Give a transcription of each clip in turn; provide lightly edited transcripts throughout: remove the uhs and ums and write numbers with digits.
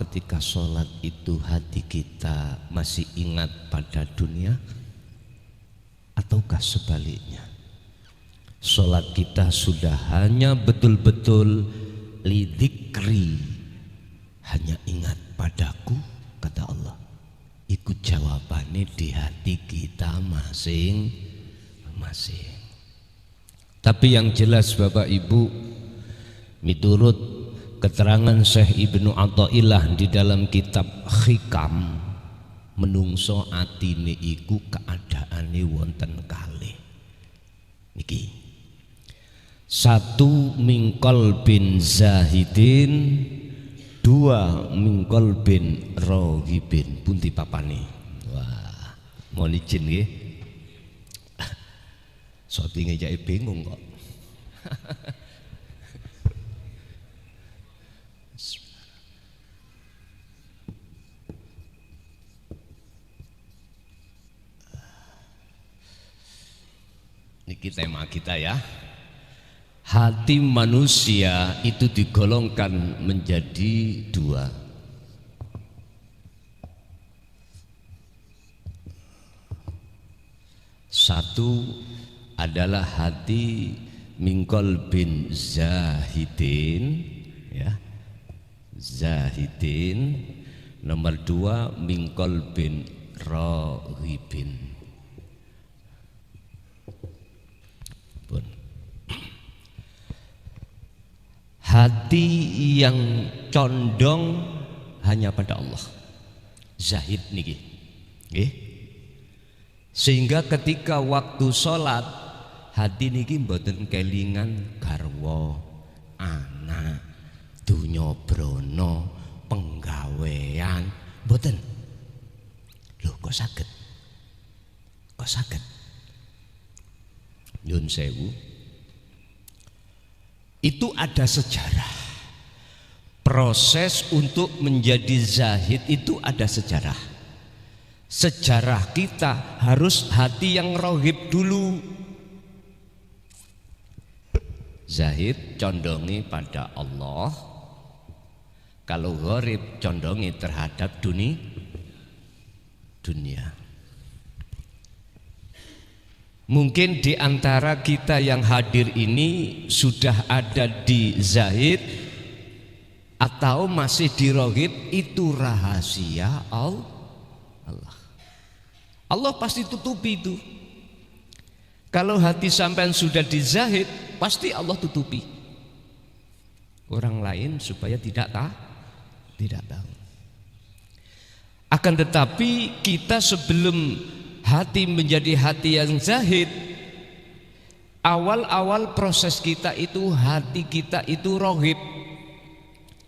ketika sholat itu hati kita masih ingat pada dunia, ataukah sebaliknya sholat kita sudah hanya betul-betul lidzikri, hanya ingat padaku, kata Allah. Ikut jawabannya di hati kita masing-masing. Tapi yang jelas Bapak Ibu, menurut keterangan Syekh Ibnu Athaillah di dalam kitab Hikam, menungso atine iku keadaane wonten kalih. Niki. Satu mingkol bin zahidin, dua mingkol bin rohibin. Pundi papane? Wah, mohon izin nggih. Sotinge jake bingung kok. Niki tema kita ya. Hati manusia itu digolongkan menjadi dua. Satu adalah hati mingkol bin zahidin, ya, zahidin. Nomor dua mingkol bin rohibin. Hati yang condong hanya pada Allah, zahid niki, sehingga ketika waktu sholat hati niki mboten kelingan garwa, anak, dunya brana, penggawean, mboten. Lho kok saged? Kok saged? Nyun sewu. Itu ada sejarah. Proses untuk menjadi zahid itu ada sejarah. Sejarah kita harus hati yang rohib dulu. Zahid condongi pada Allah. Kalau gharib condongi terhadap dunia. Mungkin di antara kita yang hadir ini sudah ada di zahid atau masih di rohib, itu rahasia Allah. Allah pasti tutupi itu. Kalau hati sampean sudah di zahid, pasti Allah tutupi. Orang lain supaya tidak tahu. Akan tetapi kita sebelum hati menjadi hati yang zahid, awal-awal proses kita itu hati kita itu rohib.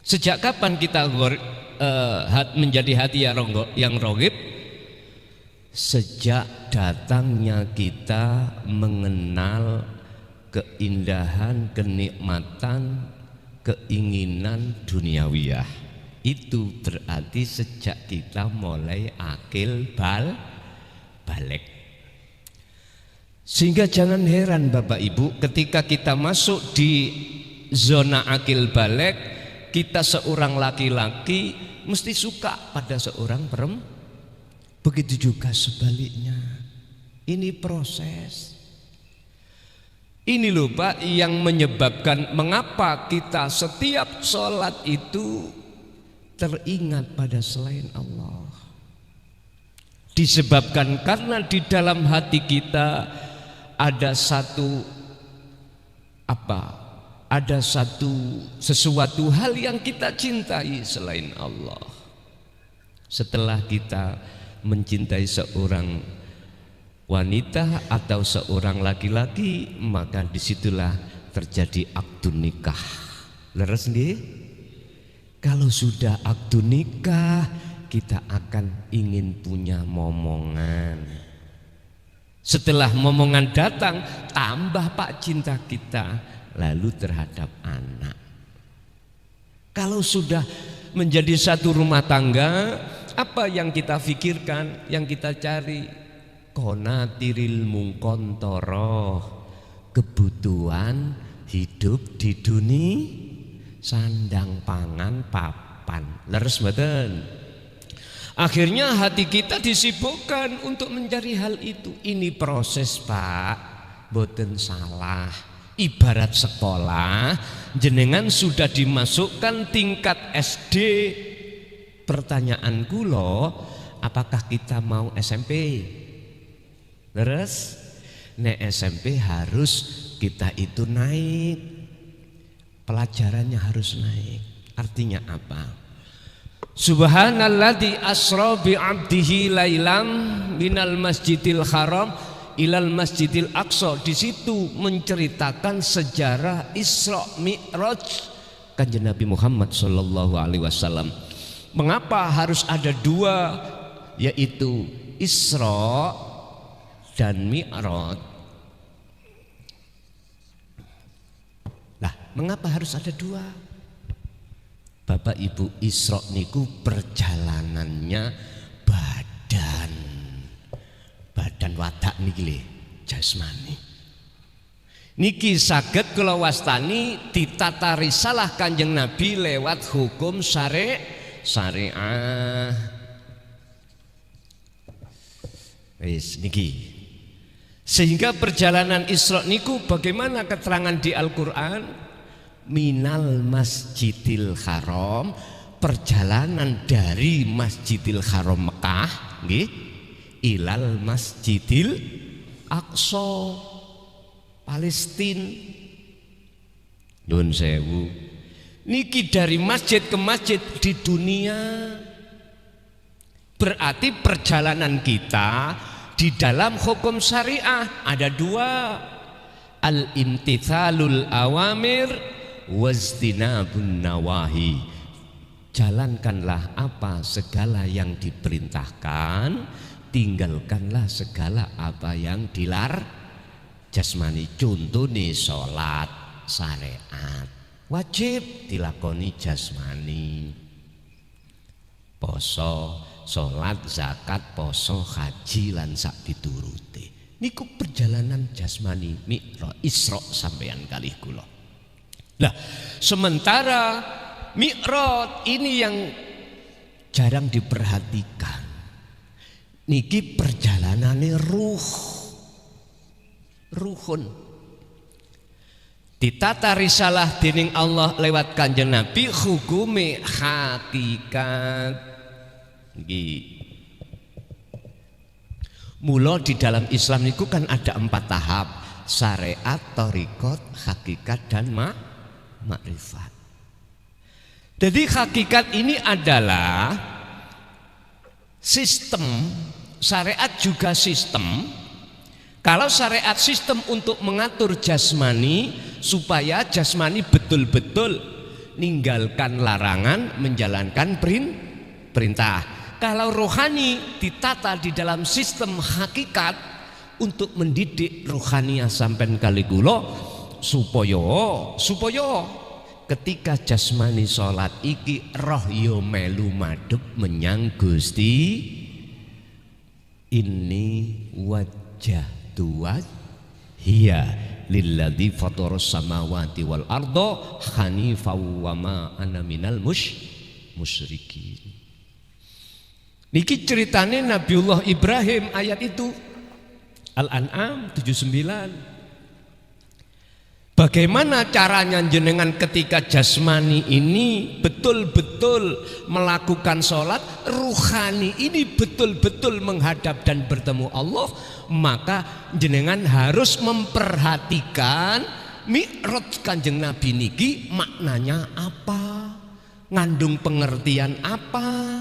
Sejak kapan kita menjadi hati yang rohib? Sejak datangnya kita mengenal keindahan, kenikmatan, keinginan duniawiyah. Itu berarti sejak kita mulai akil balik. Sehingga jangan heran Bapak Ibu, ketika kita masuk di zona akil balik, kita seorang laki-laki mesti suka pada seorang perempuan. Begitu juga sebaliknya. Ini proses. Ini loh Pak yang menyebabkan mengapa kita setiap sholat itu teringat pada selain Allah. Disebabkan karena di dalam hati kita ada sesuatu hal yang kita cintai selain Allah. Setelah kita mencintai seorang wanita atau seorang laki-laki, maka disitulah terjadi akdun nikah. Leres nggih? Kalau sudah akdun nikah, kita akan ingin punya momongan. Setelah momongan datang, tambah Pak cinta kita, lalu terhadap anak. Kalau sudah menjadi satu rumah tangga, apa yang kita pikirkan, yang kita cari? Konatiril mungkontoro, kebutuhan hidup di dunia, sandang pangan papan papan. Leres mboten? Akhirnya hati kita disibukkan untuk mencari hal itu. Ini proses, Pak, mboten salah. Ibarat sekolah, jenengan sudah dimasukkan tingkat SD. Pertanyaan kula, apakah kita mau SMP? Leres? Nek SMP harus kita itu naik, pelajarannya harus naik. Artinya apa? Subhanalladzi asra bi 'abdihi lailam minal masjidil haram ilal masjidil aqsa. Di situ menceritakan sejarah Isra Mi'raj Kanjeng Nabi Muhammad sallallahu alaihi wasallam. Mengapa harus ada dua, yaitu Isra dan Mi'raj? Lah, mengapa harus ada dua? Bapak Ibu, Isra niku perjalanannya badan wadak niki lho, jasmani. Niki saged kula wastani ditata risalah Kanjeng Nabi lewat hukum syariah. Wis niki. Sehingga perjalanan Isra niku bagaimana keterangan di Al-Qur'an? Minal Masjidil Haram, perjalanan dari Masjidil Haram Mekah nggih, ilal Masjidil Aqsa Palestina. Nun sewu. Niki dari masjid ke masjid di dunia. Berarti perjalanan kita di dalam hukum syariah ada dua, al-imtithalul awamir wajtinabun nawahi. Jalankanlah apa segala yang diperintahkan, tinggalkanlah segala apa yang dilarang. Jasmani contoh nih sholat syariat wajib dilakoni jasmani, poso, sholat, zakat, poso, haji lan sak dituruti. Niku perjalanan jasmani Mi'raj Isra sampeyan kalih kula. Nah, sementara Mi'raj ini yang jarang diperhatikan. Niki perjalanane ruhun. Ditata risalah dening Allah lewat Kanjeng Nabi, hukume hakikat. Mula di dalam Islam niku kan ada 4 tahap: syariat, thariqat, hakikat dan makrifat. Jadi hakikat ini adalah sistem, syariat juga sistem. Kalau syariat sistem untuk mengatur jasmani supaya jasmani betul-betul ninggalkan larangan, menjalankan perintah. Kalau rohani ditata di dalam sistem hakikat untuk mendidik rohaniah sampean kali kula supaya ketika jasmani sholat iki roh yo melu madhep menyang Gusti. Ini wajah tuwat hiya lilladzi fataras samawati wal arda hanifan wa ma ana minal musyrikin. Niki ceritane Nabiullah Ibrahim, ayat itu Al-An'am 79. Bagaimana caranya jenengan ketika jasmani ini betul-betul melakukan sholat, ruhani ini betul-betul menghadap dan bertemu Allah, maka jenengan harus memperhatikan Mi'raj Kanjeng Nabi niki maknanya apa, ngandung pengertian apa.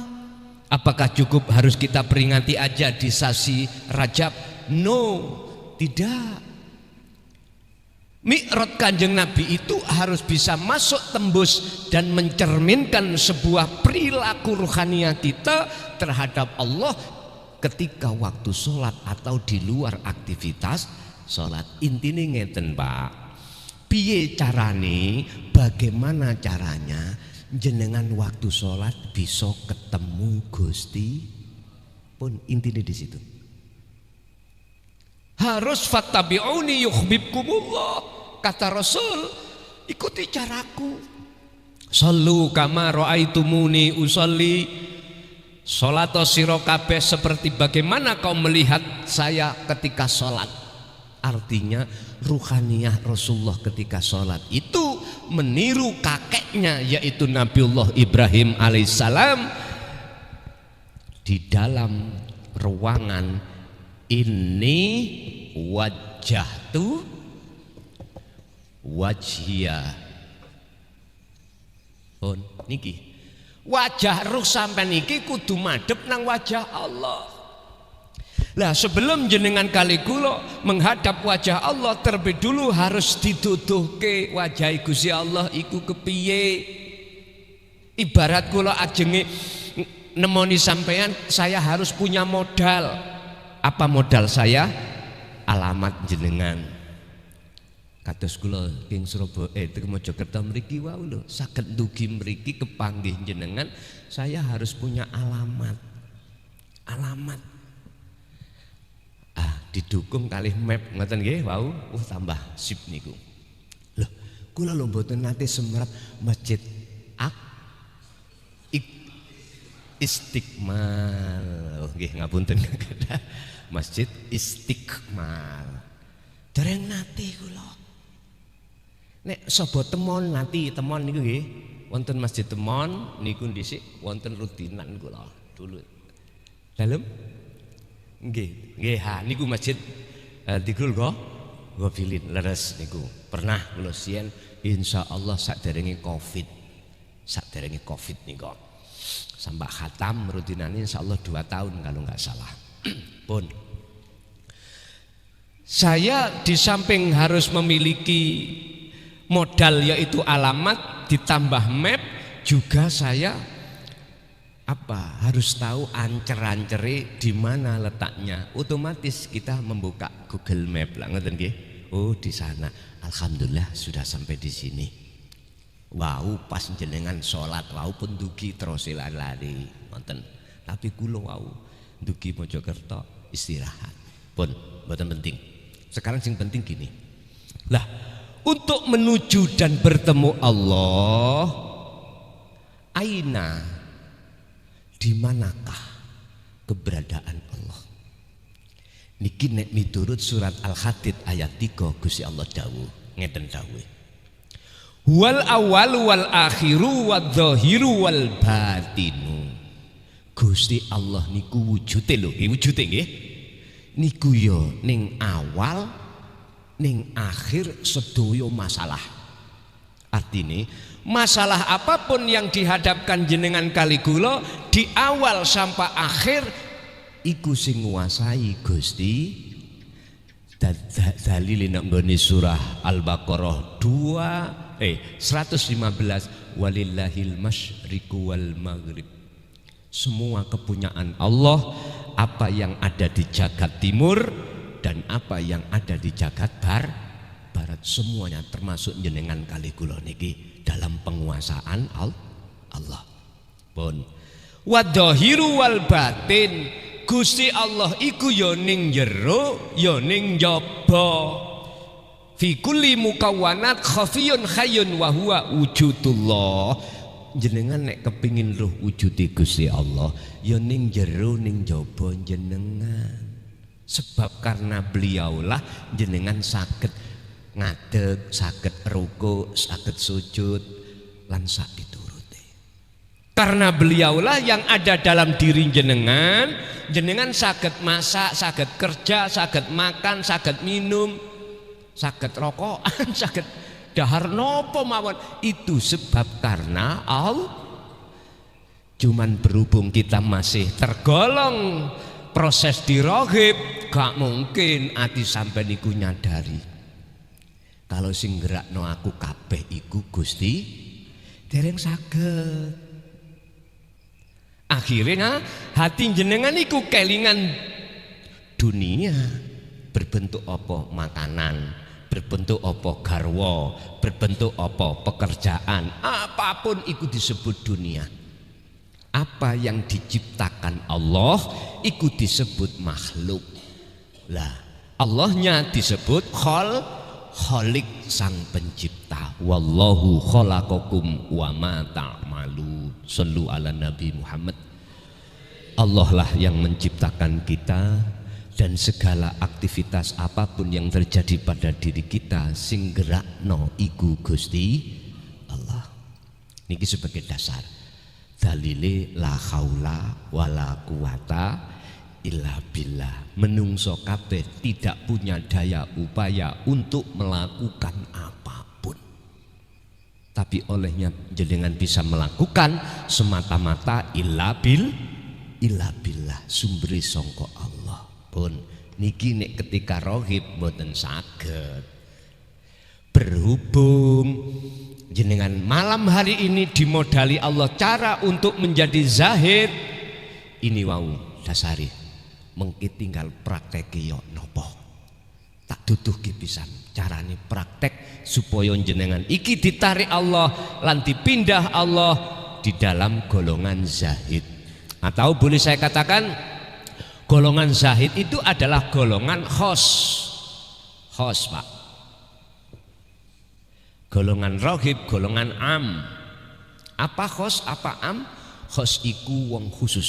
Apakah cukup harus kita peringati aja di sasi Rajab? No, tidak. Mi'raj Kanjeng Nabi itu harus bisa masuk tembus dan mencerminkan sebuah perilaku rohaniah kita terhadap Allah ketika waktu sholat atau di luar aktivitas sholat. Intine ngeten Pak, piye carane, bagaimana caranya jenengan waktu sholat bisa ketemu Gusti pun, intine di situ. Harus fattabi'uni yuhibbukumullah, kata Rasul, ikuti caraku. Shollu kama ra'aitumuni usolli. Salat sira kabeh seperti bagaimana kau melihat saya ketika salat. Artinya ruhaniyah Rasulullah ketika salat itu meniru kakeknya yaitu Nabiullah Ibrahim alaihissalam di dalam ruangan ini wajjahtu wajhiya. Pun niki wajah ruh sampean niki kudu madhep nang wajah Allah. Lah sebelum jenengan kali kula menghadap wajah Allah terlebih dulu harus dituduhke wajah Gusti Allah iku kepiye. Ibarat kula ajenge nemoni sampean, saya harus punya modal. Apa modal saya? Alamat jenengan. Kados kula ing Surabaya teng Mojokerto mriki wau lho, saged ndugi mriki kepanggih jenengan, saya harus punya alamat. Alamat. Didukung kalih map ngoten nggih wau, tambah sip niku. Loh, kula lho mboten nate semrat Masjid Istiqmal. Nggih ngapunten Masjid Istiqmal. Dereng nate kula. Nek sapa temon nanti temon niku nggih wonten Masjid Temon niku dhisik wonten rutinan kula dulu. Dalem nggih ha niku Masjid Digrul Ghafilin leres niku. Pernah kula sien insyaallah saderenge Covid. Saderenge Covid niku. Sampai khatam rutinane insyaallah 2 tahun kalau nggak salah. Pun saya di samping harus memiliki modal yaitu alamat ditambah map, juga saya harus tahu ancer-ancere di mana letaknya. Otomatis kita membuka Google Map lah ngoten nggih. Oh di sana. Alhamdulillah sudah sampai di sini. Wow pas jenengan sholat wau pun dugi terus lari ngoten. Tapi kula wau dugi Mojokerto istirahat. Pun mboten penting. Sekarang sing penting gini. Lah untuk menuju dan bertemu Allah, aina, di manakah keberadaan Allah? Niki nek miturut surat Al-Hadid ayat 3 Gusti Allah dawuh ngeten dawuh. Wal awal wal akhiru wal zahiru wal batinu. Gusti Allah niku wujude lho, wujude nggih. Niku yo ning awal ning akhir sedaya masalah. Artinya masalah apapun yang dihadapkan jenengan kali kula di awal sampai akhir iku sing nguasai Gusti. Dalil nang nggone surah Al-Baqarah 115 walillahil masyriqu wal maghrib. Semua kepunyaan Allah, apa yang ada di jagat timur dan apa yang ada di jagat barat, semuanya termasuk jenengan kali kula niki dalam penguasaan Allah. Pun wadzahiru wal batin, Gusti Allah iku ya ning jero ya ning njaba. Fi kulli mukawwanat khafiyun hayyun wa huwa wujudullah. Jenengan nek kepingin roh wujude Gusti Allah ya ning jero ning njaba jenengan. Sebab karena beliaulah jenengan saged ngadeg, saged ruku, saged sujud lan sak dituruti. Karena beliaulah yang ada dalam diri jenengan, jenengan saged masak, saged kerja, saged makan, saged minum, saged rokokan, saged dahar nopo mawon. Itu sebab karena Allah. Cuman berhubung kita masih tergolong proses dirohib, gak mungkin ati sampai niku nyadari kalau sing gerakno aku kabeh iku Gusti dereng saged. Akhirnya hati jenengan iku kelingan dunia, berbentuk apa makanan, berbentuk apa garwa, berbentuk apa pekerjaan, apapun iku disebut dunia. Apa yang diciptakan Allah iku disebut makhluk. Lah Allahnya disebut Khalik sang pencipta. Wallahu khalaqakum wa ma ta'malun. Shallu ala Nabi Muhammad. Allah lah yang menciptakan kita, dan segala aktivitas apapun yang terjadi pada diri kita sing gerakno iku Gusti Allah. Niki sebagai dasar. Dalile la haula wala quwata illa billah. Menungso kabeh tidak punya daya upaya untuk melakukan apapun, tapi olehnya jenengan bisa melakukan semata-mata illa billah, sumberi sangka Allah. Pun niki nek ketika rohib mboten saged. Berhubung jenengan malam hari ini dimodali Allah cara untuk menjadi zahid, ini wau dasari mengki tinggal praktek yo nopo tak duduhke pisan carane praktek supaya jenengan iki ditarik Allah lan dipindah Allah di dalam golongan zahid. Atau boleh saya katakan golongan zahid itu adalah golongan khos Pak. Golongan rohib, golongan am. Apa khos, apa am? Khos iku wong khusus,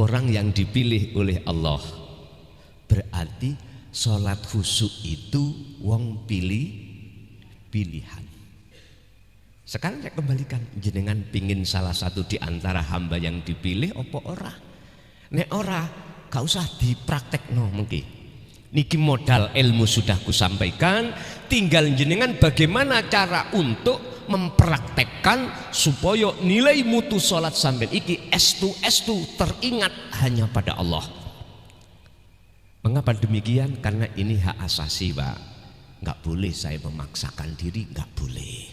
orang yang dipilih oleh Allah. Berarti sholat khusyuk itu wong pilihan. Sekarang saya kembalikan, jenengan pingin salah satu di antara hamba yang dipilih opo ora? Nek ora, gak usah dipraktekno mungkin. Niki modal ilmu sudah kusampaikan, tinggal jenengan bagaimana cara untuk mempraktekkan supaya nilai mutu sholat sampai iki estu teringat hanya pada Allah. Mengapa demikian? Karena ini hak asasi, Pak. Nggak boleh saya memaksakan diri, nggak boleh.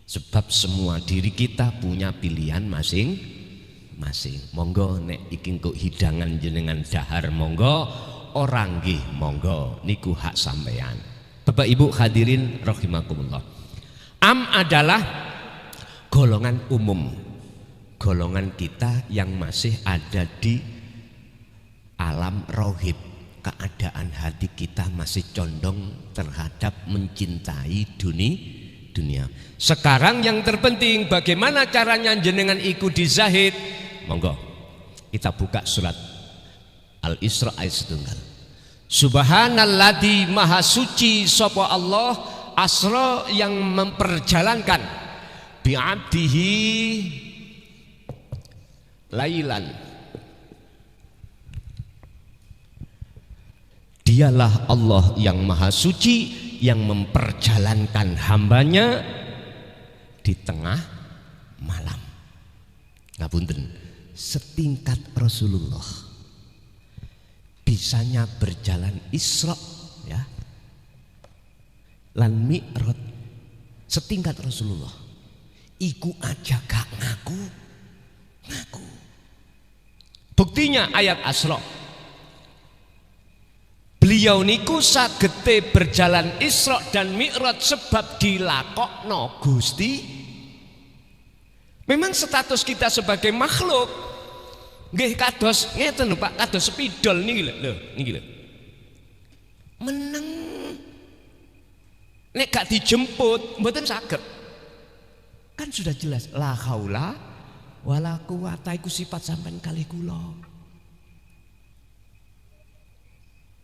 Sebab semua diri kita punya pilihan masing-masing. Monggo nek iki kok hidangan jenengan dahar monggo, orang nggih monggo, niku hak sampean. Bapak Ibu hadirin rahimakumullah. Am adalah golongan umum, golongan kita yang masih ada di alam rohib. Keadaan hati kita masih condong terhadap mencintai dunia. Sekarang yang terpenting bagaimana caranya jenengan ikut di zahid. Monggo kita buka surat Al-Isra ayat 1. Subhanalladzi maha suci sapa Allah asra yang memperjalankan bi'abdihi lailan. Dialah Allah yang maha suci yang memperjalankan hambanya di tengah malam. Ngapunten, setingkat Rasulullah bisanya berjalan Isra ya lan Mi'raj, setingkat Rasulullah iku aja gak ngaku. Buktinya ayat Asra, beliau niku sagete berjalan Isra dan Mi'raj sebab dilakokno Gusti. Memang status kita sebagai makhluk nggih kados ngeten lho Pak, kados spidol niki lho, niki lho. Meneng nek gak dijemput mboten saged. Kan sudah jelas la haula wala quwata iku sifat sampean kali kula.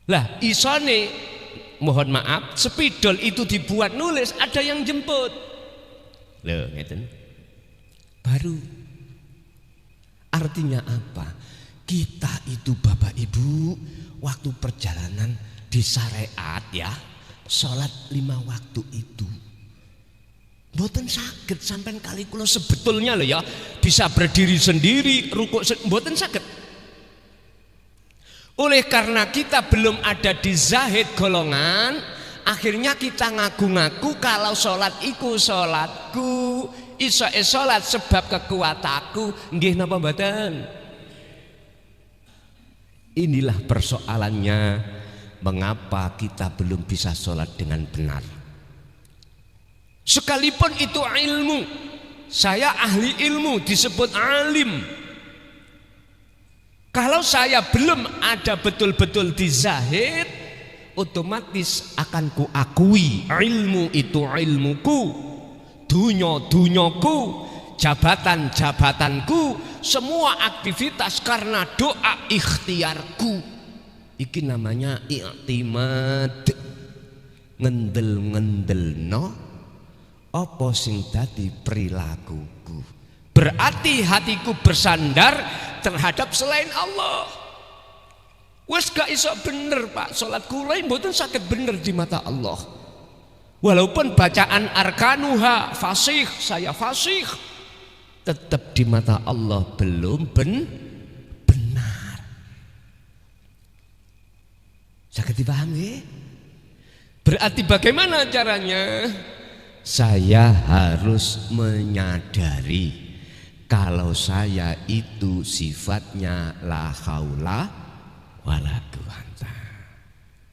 Lah isone mohon maaf spidol itu dibuat nulis ada yang jemput. Lho ngeten. Baru artinya apa? Kita itu Bapak Ibu waktu perjalanan di syariat ya, sholat 5 waktu itu mboten saged sampean kali kula sebetulnya loh ya, bisa berdiri sendiri, rukuk mboten saged. Oleh karena kita belum ada di zahid golongan, akhirnya kita ngaku-ngaku kalau sholat iku sholatku, iso sholat sebab kekuatanku, nggih napa mboten? Inilah persoalannya, mengapa kita belum bisa sholat dengan benar. Sekalipun itu ilmu, saya ahli ilmu disebut alim. Kalau saya belum ada betul-betul di zahid, otomatis akan kuakui ilmu itu ilmuku, dunyaku, jabatan-jabatanku, semua aktivitas karena doa ikhtiarku. Iki namanya i'timad. Ngendel-ngendelno apa sing dadi perilakuku. Berarti hatiku bersandar terhadap selain Allah. Wes gak iso bener Pak, salat kula mboten saged bener di mata Allah. Walaupun bacaan arkanuha fasih, saya fasih, tetap di mata Allah belum benar. Saged dipahami? Berarti bagaimana caranya? Saya harus menyadari kalau saya itu sifatnya la haula wala quwata.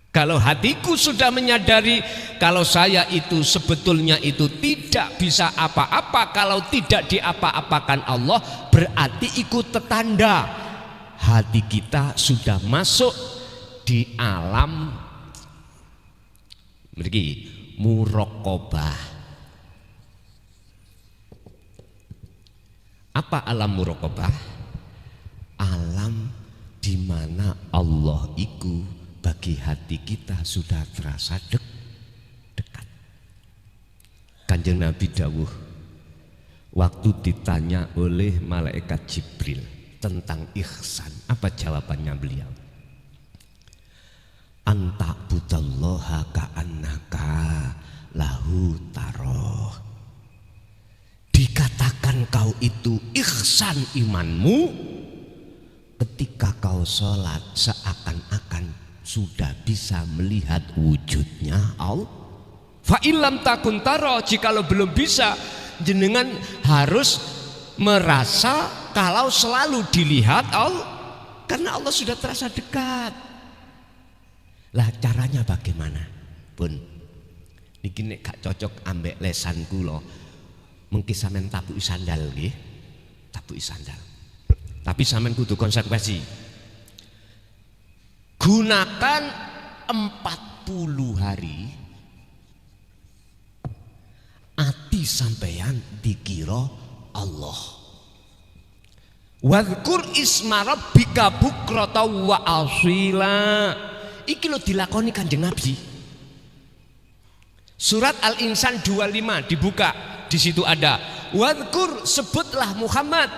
Kalau hatiku sudah menyadari kalau saya itu sebetulnya itu tidak bisa apa-apa kalau tidak diapa-apakan Allah, berarti ikut tetanda hati kita sudah masuk di alam mriki muraqabah. Apa alam muraqabah? Alam di mana Allah itu bagi hati kita sudah terasa dekat. Kanjeng Nabi dawuh waktu ditanya oleh malaikat Jibril tentang ihsan, apa jawabannya beliau? Anta budallaha ka'annaka lahu taroh. Dikatakan kau itu ihsan imanmu ketika kau sholat seakan-akan sudah bisa melihat wujudnya Allah. Fa illam takun taro, jikalau belum bisa, jenengan harus merasa kalau selalu dilihat Allah, karena Allah sudah terasa dekat. Lah caranya bagaimana? Pun niki nek gak cocok ambek lesan kula, mengki sampean tabuki sandal nggih. Tabuki sandal. Tapi sampean kudu konsekuensi. Gunakan 40 hari ati sampeyan dikira Allah. Wadhkur isma rabbika bukrata wa asila. Iki lho dilakoni Kanjeng Nabi. Surat Al-Insan 25 dibuka, di situ ada wadhkur, sebutlah Muhammad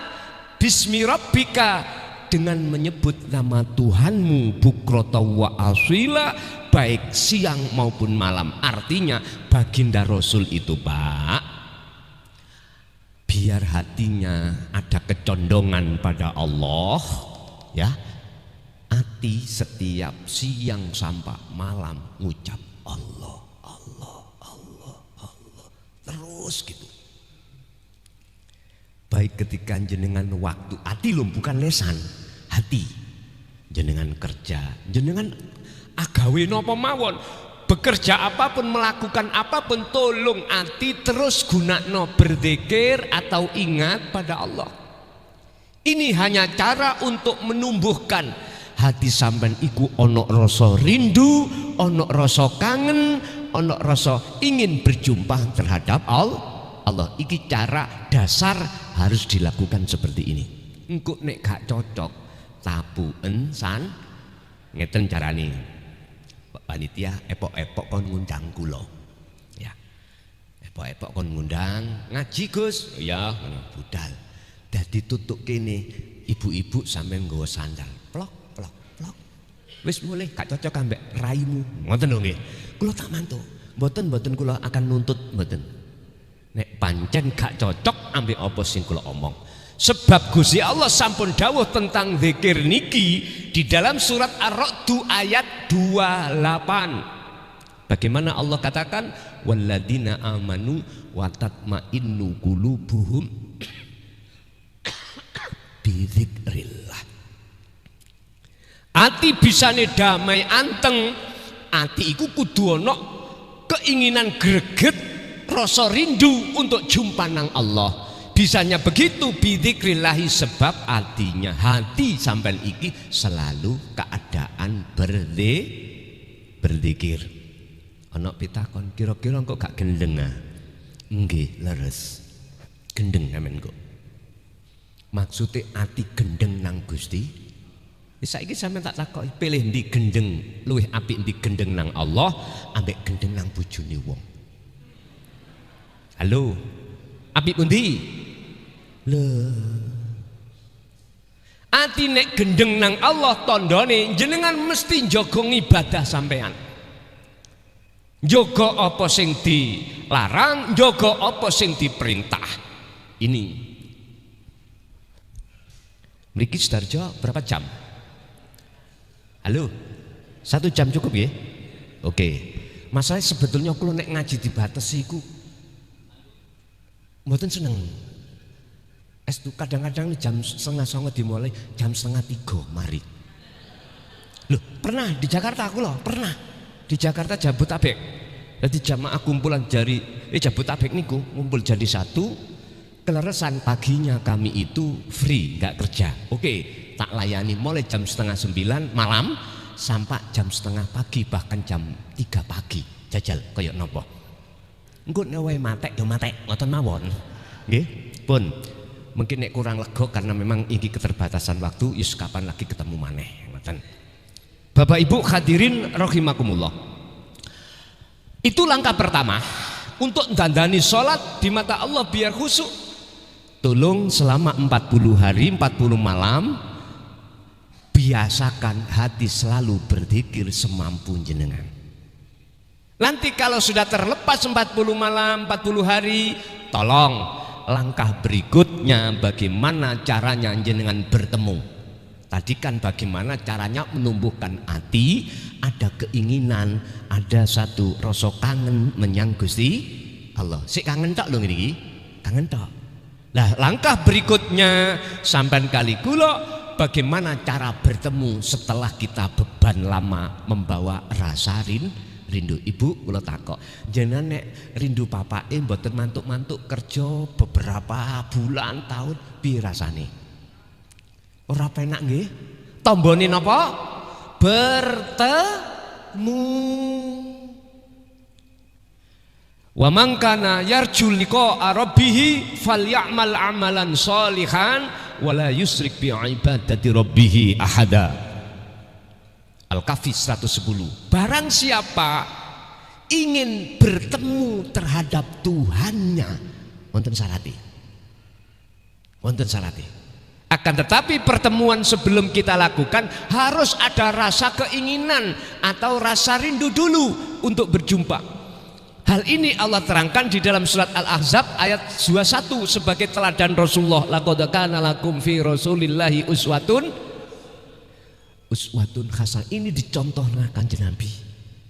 bismi rabbika, dengan menyebut nama Tuhanmu, bukrata wa asila, baik siang maupun malam. Artinya baginda Rasul itu Pak, biar hatinya ada kecondongan pada Allah ya, hati setiap siang sampai malam ngucap Allah, Allah, Allah, Allah terus gitu. Baik ketika jenengan waktu hati lho, bukan lesan, hati jenengan kerja, jenengan agawe napa mawon, bekerja apapun, melakukan apapun, tolong hati terus gunakno berzikir atau ingat pada Allah. Ini hanya cara untuk menumbuhkan hati sampean iku ono rasa rindu, ono rasa kangen, ono rasa ingin berjumpa terhadap Allah. Iki cara dasar harus dilakukan seperti ini. Engko nek gak cocok tabuken san ngeten carane. Pak panitia epok-epok kon ngundang kula. Ya. Epok-epok kon ngundang ngaji Gus. Ya, budal. Dadi tutuk kene ibu-ibu sampean nggawa sandal. Plok plok plok. Wis mulih gak cocok ambek raimu. Ngoten lho nggih. Kula tak mantuk. Mboten kula akan nuntut mboten. Nek pancen gak cocok ambek apa sing kula omong. Sebab Gusti Allah sampun dawuh tentang zikir niki di dalam surat Ar-Ra'd ayat 28. Bagaimana Allah katakan walladzina amanu wa tatma'innu qulubuhum bi dzikrillah. Ati bisane damai anteng, ati iku kudu ana keinginan greget, rasa rindu untuk jumpa nang Allah. Bisanya begitu bidzikrillahi, sebab artinya hati sampean iki selalu keadaan berzikir. Ana pitakon, kira-kira kok gak gendeng ah? Nggih, leres. Gendeng sampean kok. Maksude ati gendeng nang Gusti. Saiki sampean tak takoki, pilih ndi gendeng luwih apik ndi gendeng nang Allah ambek gendeng nang bojone wong. Halo. Apik pundi? Lho. Ati nek gendeng nang Allah tandane jenengan mesti njaga ibadah sampean. Njaga apa sing dilarang, njaga apa sing diperintah. Ini. Mriki Sudarjo berapa jam? Halo, 1 jam cukup ya? Oke. Masalah sebetulnya kalau nek ngaji dibatasi iku mboten seneng. Kadang-kadang jam 2:30 dimulai, jam 2:30 mari. Loh, pernah di Jakarta aku loh, pernah. Di Jakarta Jabotabek. Jadi jamaah kumpulan dari Jabotabek niku ngumpul jadi satu. Keleresan paginya kami itu free, nggak kerja. Oke, tak layani mulai jam 8:30 malam sampai jam 2:30 pagi, bahkan jam 3 pagi. Jajal koyok nopo. Engko nek wae matek yo matek, ngoten mawon. Nggih, pun. Mungkin nek kurang lega karena memang iki keterbatasan waktu, yus kapan lagi ketemu maneh, ngoten. Bapak Ibu hadirin rahimakumullah. Itu langkah pertama untuk dandani sholat di mata Allah biar khusyuk. Tolong selama 40 hari 40 malam biasakan hati selalu berzikir semampu jenengan. Nanti kalau sudah terlepas 40 malam 40 hari, tolong langkah berikutnya bagaimana caranya jenengan bertemu. Tadi kan bagaimana caranya menumbuhkan hati, ada keinginan, ada satu rasa kangen menyang Gusti Allah. Sik kangen tok lho niki, kangen tok. Nah, langkah berikutnya sampean kali kula bagaimana cara bertemu setelah kita beban lama membawa rasa rindu. Ibu kula takok, jenengan nek rindu bapake mboten mantuk-mantuk kerja beberapa bulan tahun piye rasane? Ora penak nggih? Tombone napa? Bertemu. Wa man kana yarju liqa'a rabbih falyamal amalan sholihan wala yusrik bi ibadati rabbih ahada. Al-Kahfi 110. Barang siapa ingin bertemu terhadap Tuhannya, wonten syarate. Wonten syarate. Akan tetapi pertemuan sebelum kita lakukan harus ada rasa keinginan atau rasa rindu dulu untuk berjumpa. Hal ini Allah terangkan di dalam surat Al-Ahzab ayat 21 sebagai teladan Rasulullah. Laqad kana lakum fi Rasulillahi uswatun hasanah. Ini dicontohkan Kanjeng Nabi.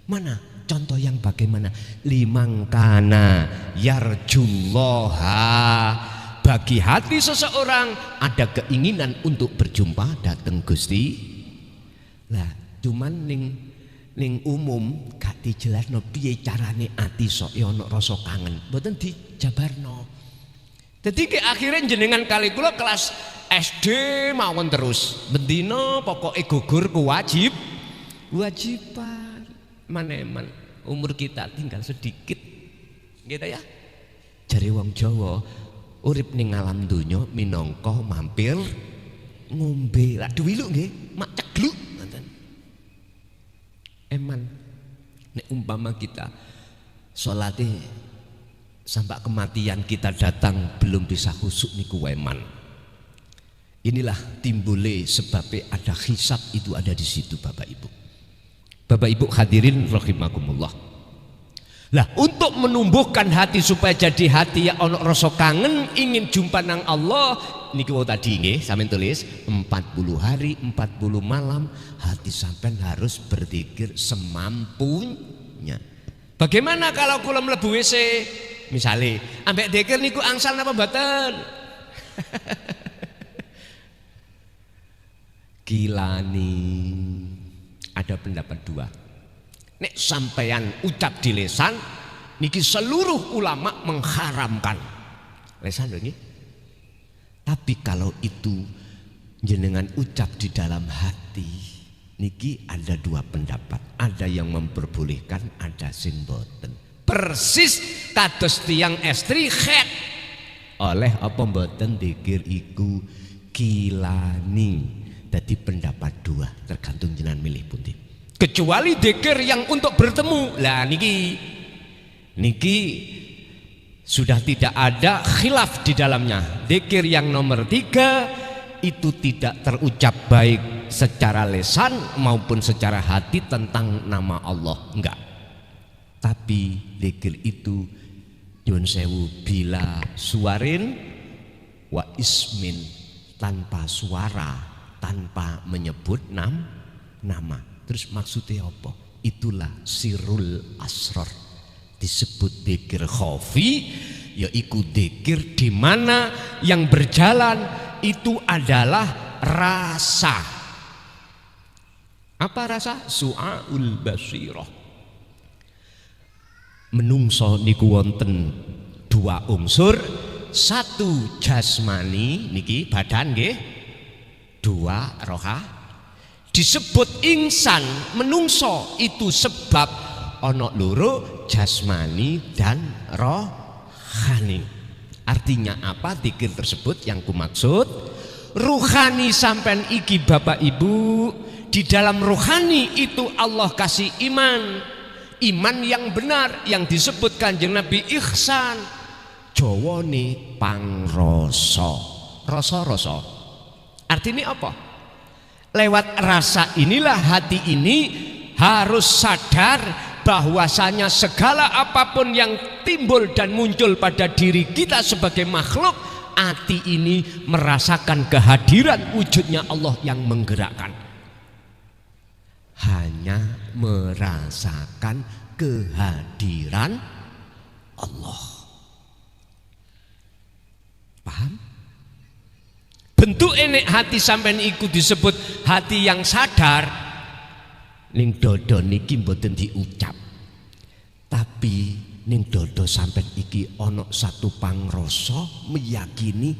Mana contoh yang bagaimana? Liman kana yarjullaha. Bagi hati seseorang ada keinginan untuk berjumpa datang Gusti. Lah, cuman ning umum gak dijelasno piye carane ati sok ya ana rasa kangen, mboten dijabarno. Dadi akhirnya jenengan kali kula kelas SD mawon terus. Bendina pokoke gugur kewajiban. Maneman umur kita tinggal sedikit. Gitu ya. Jare wong Jawa, urip ning alam donya minangka mampir ngombe. Lah duwi lho nggih, mak cegluk. Eman nek umpama kita salate sampai kematian kita datang belum bisa khusyuk niku eman. Inilah timbule sebabnya ada hisab itu ada di situ Bapak Ibu. Bapak Ibu hadirin rahimakumullah. Lah untuk menumbuhkan hati supaya jadi hati yang ono rasa kangen ingin jumpa nang Allah niku tadi nggih sampeyan tulis 40 hari 40 malam hati sampean harus berzikir semampunya. Bagaimana kalau kula mlebu WC misale ambek dzikir niku angsal napa mboten? Kilani ada pendapat dua. Nek sampeyan ucap di lesan niki seluruh ulama mengharamkan. Lesan lho nggih. Tapi kalau itu jenengan ucap di dalam hati Niki ada dua pendapat, ada yang memperbolehkan, ada sing boten. Persis kados tiyang estri khet. Oleh apa mboten dzikir iku kilani. Jadi pendapat dua, tergantung jenengan milih pundi. Kecuali dzikir yang untuk bertemu. Lah niki sudah tidak ada khilaf di dalamnya. Dzikir yang nomor 3 itu tidak terucap baik secara lesan maupun secara hati tentang nama Allah, enggak. Tapi dzikir itu nyuwun sewu bila suarin wa ismin, tanpa suara, tanpa menyebut nama. Terus maksudnya apa? Itulah sirrul asrar. Disebut dzikir khafi, yaitu dzikir di mana yang berjalan itu adalah rasa. Apa rasa? Su'aul basirah. Menungso niku wonten dua unsur, satu jasmani niki badan nggih, dua roha. Disebut insan menungso itu sebab ono loro, jasmani dan rohani. Artinya apa dzikir tersebut yang kumaksud? Ruhani sampean iki Bapak Ibu, di dalam ruhani itu Allah kasih iman. Iman yang benar yang disebut Kanjeng Nabi ihsan. Jawane pangrasa. Rasa-rasa. Artinya apa? Lewat rasa inilah hati ini harus sadar bahwasanya segala apapun yang timbul dan muncul pada diri kita sebagai makhluk, hati ini merasakan kehadiran wujudnya Allah yang menggerakkan. Hanya merasakan kehadiran Allah. Paham? Bentuk enek hati sampean iku disebut hati yang sadar. Ning dodo niki mboten diucap, tapi ning dodo sampean iki ana satu pangrasa meyakini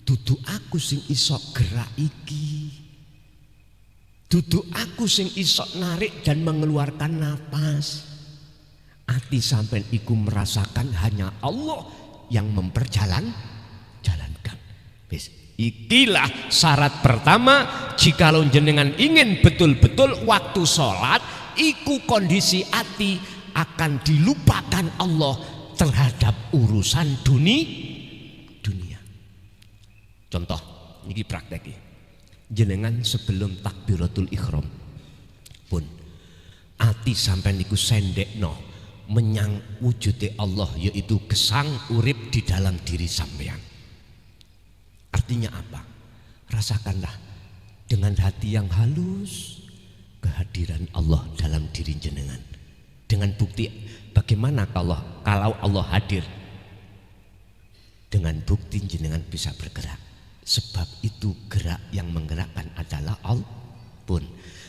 dudu aku sing iso gerak iki, dudu aku sing iso narik dan mengeluarkan napas. Hati sampean iku merasakan hanya Allah yang jalankan. Wis, ikilah syarat pertama jikalau jenengan ingin betul-betul waktu sholat iku kondisi hati akan dilupakan Allah terhadap urusan dunia. Contoh ini praktek jenengan sebelum takbiratul ihram pun hati sampai niku sendekno menyang wujude Allah, yaitu gesang urip di dalam diri sampean. Artinya apa? Rasakanlah dengan hati yang halus kehadiran Allah dalam diri jenengan. Dengan bukti bagaimana kalau Allah hadir? Dengan bukti jenengan bisa bergerak. Sebab itu gerak yang menggerakkan adalah Allah pun.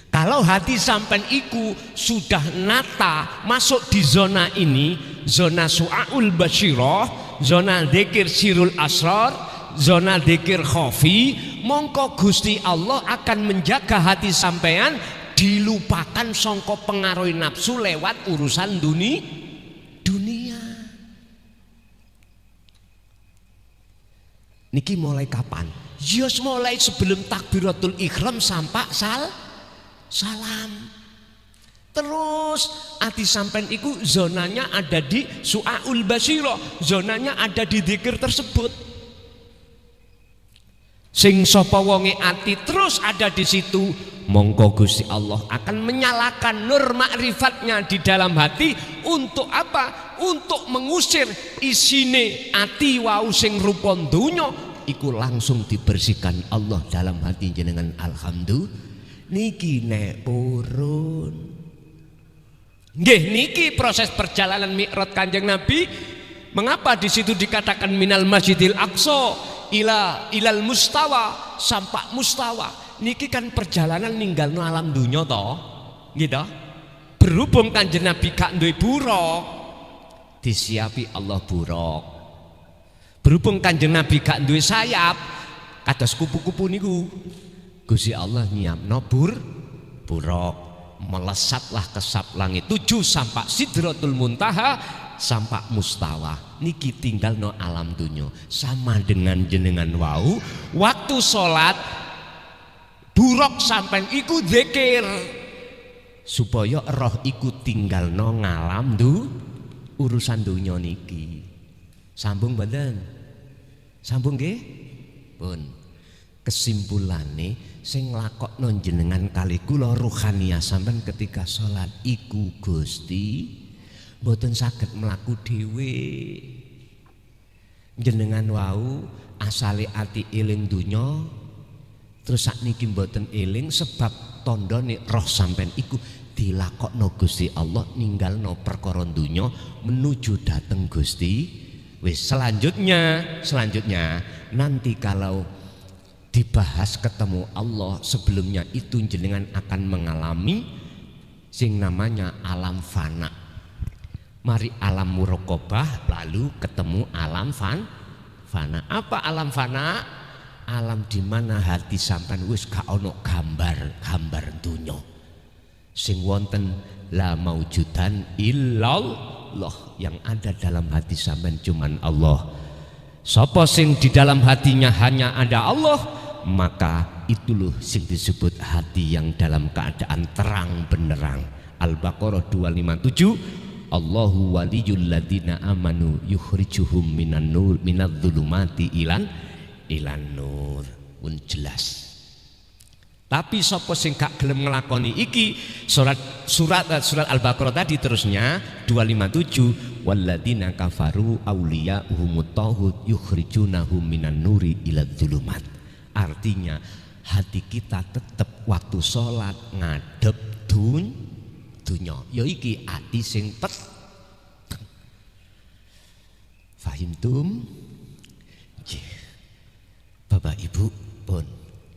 Kalau hati sampai iku sudah nata masuk di zona ini, zona su'aul basyirah, zona dzikir sirul asrar, zona dzikir khafi, mongko Gusti Allah akan menjaga hati sampean dilupakan sangka pengaruh nafsu lewat urusan dunia. Niki mulai kapan? Yos mulai sebelum takbiratul ihram sampai salam. Terus hati sampean iku zonanya ada di su'aul basyirah, zonanya ada di dzikir tersebut. Sing sapa wonge ati terus ada di situ, mongko Gusti Allah akan menyalakan nur ma'rifatnya di dalam hati untuk apa? Untuk mengusir isine ati wau sing rupa donya iku langsung dibersihkan Allah dalam hati jenengan. Alhamdulillah niki nek purun. Nggih niki proses perjalanan Mi'raj Kanjeng Nabi. Mengapa di situ dikatakan minal Masjidil Aqsa ilal mustawa sampai mustawa? Niki kan perjalanan ninggalno alam dunya to, gitu. Berhubung Kanjeng Nabi gak duwe buruk, disiapi Allah buruk. Berhubung Kanjeng Nabi gak duwe sayap, kados kupu-kupu niku, Gusti Allah nyiapno buruk, melesatlah ke sap langit 7 sampai Sidratul Muntaha sampai mustawa niki tinggal no alam dunya. Sama dengan jenengan wau waktu sholat buruk sampai iku zikir supaya roh iku tinggal no ngalam urusan dunya niki. Sambung badan, sambung nggih pun. Kesimpulannya sing nglakokno jenengan kali kula ruhaniyah sampean ketika sholat iku Gusti mboten saged mlaku dhewe. Jenengan wau asale ati eling dunya terus sakniki mboten eling sebab tandane roh sampean iku dilakokno Gusti Allah ninggalno perkara dunya menuju dateng Gusti. Wis selanjutnya nanti kalau dibahas ketemu Allah sebelumnya itu jenengan akan mengalami sing namanya alam fana. Mari alam muraqabah lalu ketemu alam fana. Apa alam fana? Alam di mana hati sampean wis gak ono gambar dunya. Sing wonten la maujudan illallah, yang ada dalam hati sampean cuman Allah. Sapa sing di dalam hatinya hanya ada Allah, maka itu loh sing disebut hati yang dalam keadaan terang benderang. Al-Baqarah 257, Allahu waliyul ladzina amanu yukhrijuhum minadh-dhulumati ilan nur. Pun jelas. Tapi sapa sing gak gelem nglakoni iki surat Al-Baqarah tadi terusnya 257 walladzina kafaru auliya'uhumut taghut yukhrijunahum minan nuri ilad dzulumat. Artinya hati kita tetap waktu sholat ngadep dunya. Ya iki ati sing fahimtum? Bapak Ibu pun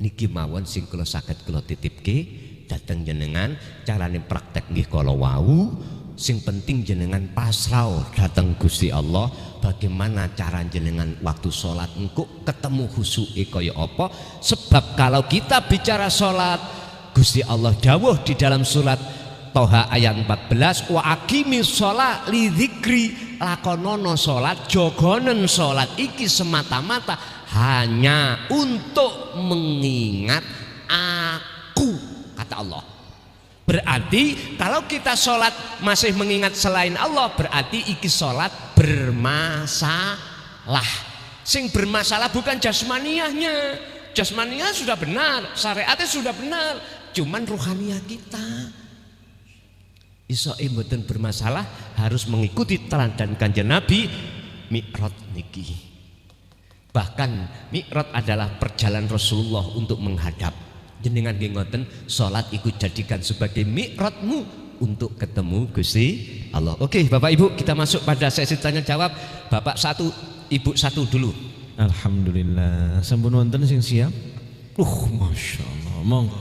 niki mawon sing kula saged kula titipke dhateng jenengan carane praktek nggih kala wau. Sing penting jenengan pasrah dhateng Gusti Allah bagaimana cara jenengan waktu sholat engko ketemu khusyuke kaya apa. Sebab kalau kita bicara sholat Gusti Allah dawuh di dalam surat Toha ayat 14 wa aqimis sholat li dzikri, lakonono sholat jogonen sholat iki semata-mata hanya untuk mengingat aku, kata Allah. Berarti kalau kita sholat masih mengingat selain Allah, berarti iki sholat bermasalah. Sing bermasalah bukan jasmaniyahnya. Jasmaniyah sudah benar, syariatnya sudah benar, cuman ruhaniyah kita iso mboten bermasalah, harus mengikuti teladan Kanjeng Nabi Mi'raj niki. Bahkan Mi'raj adalah perjalanan Rasulullah untuk menghadap. Jenengan nggih ngoten, salat ikut jadikan sebagai mi'rajmu untuk ketemu Gusti Allah. Oke, Bapak Ibu, kita masuk pada sesi tanya jawab. Bapak satu, Ibu satu dulu. Alhamdulillah. Sampun wonten sing siap? Masya Allah. Monggo.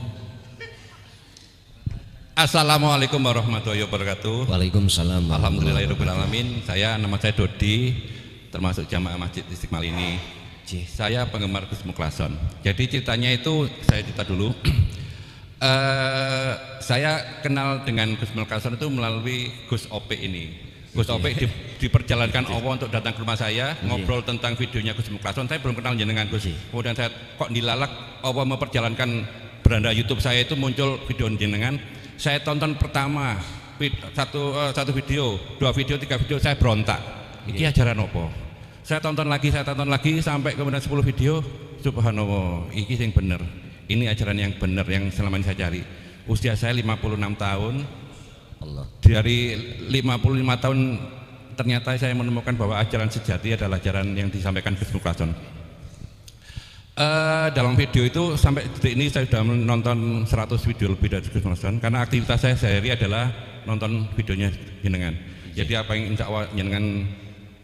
Assalamualaikum warahmatullahi wabarakatuh. Waalaikumsalam. Alhamdulillahirabbil alamin. Nama saya Dodi, termasuk jamaah Masjid Istiqlal ini. Saya penggemar Gus Muklason. Jadi ceritanya itu saya cerita dulu. Saya kenal dengan Gus Muklason itu melalui Gus Ope ini. Gus Ope diperjalankan Allah untuk datang ke rumah saya, ngobrol tentang videonya Gus Muklason. Saya belum kenal jenengan Gus. Kemudian saya kok dilalak Allah memperjalankan beranda YouTube saya itu muncul video jenengan. Saya tonton pertama satu video, 2 video, 3 video, saya berontak. Ini ajaran apa? Saya tonton lagi sampai kemudian 10 video. Subhanallah, ini yang benar. Ini ajaran yang benar yang selama ini saya cari. Usia saya 56 tahun. Allah. Dari 55 tahun ternyata saya menemukan bahwa ajaran sejati adalah ajaran yang disampaikan Gus Muklason. Dalam video itu sampai detik ini saya sudah menonton 100 video lebih dari Gus Muklason, karena aktivitas saya sehari adalah nonton videonya jenengan. Jadi apa yang insya Allah jenengan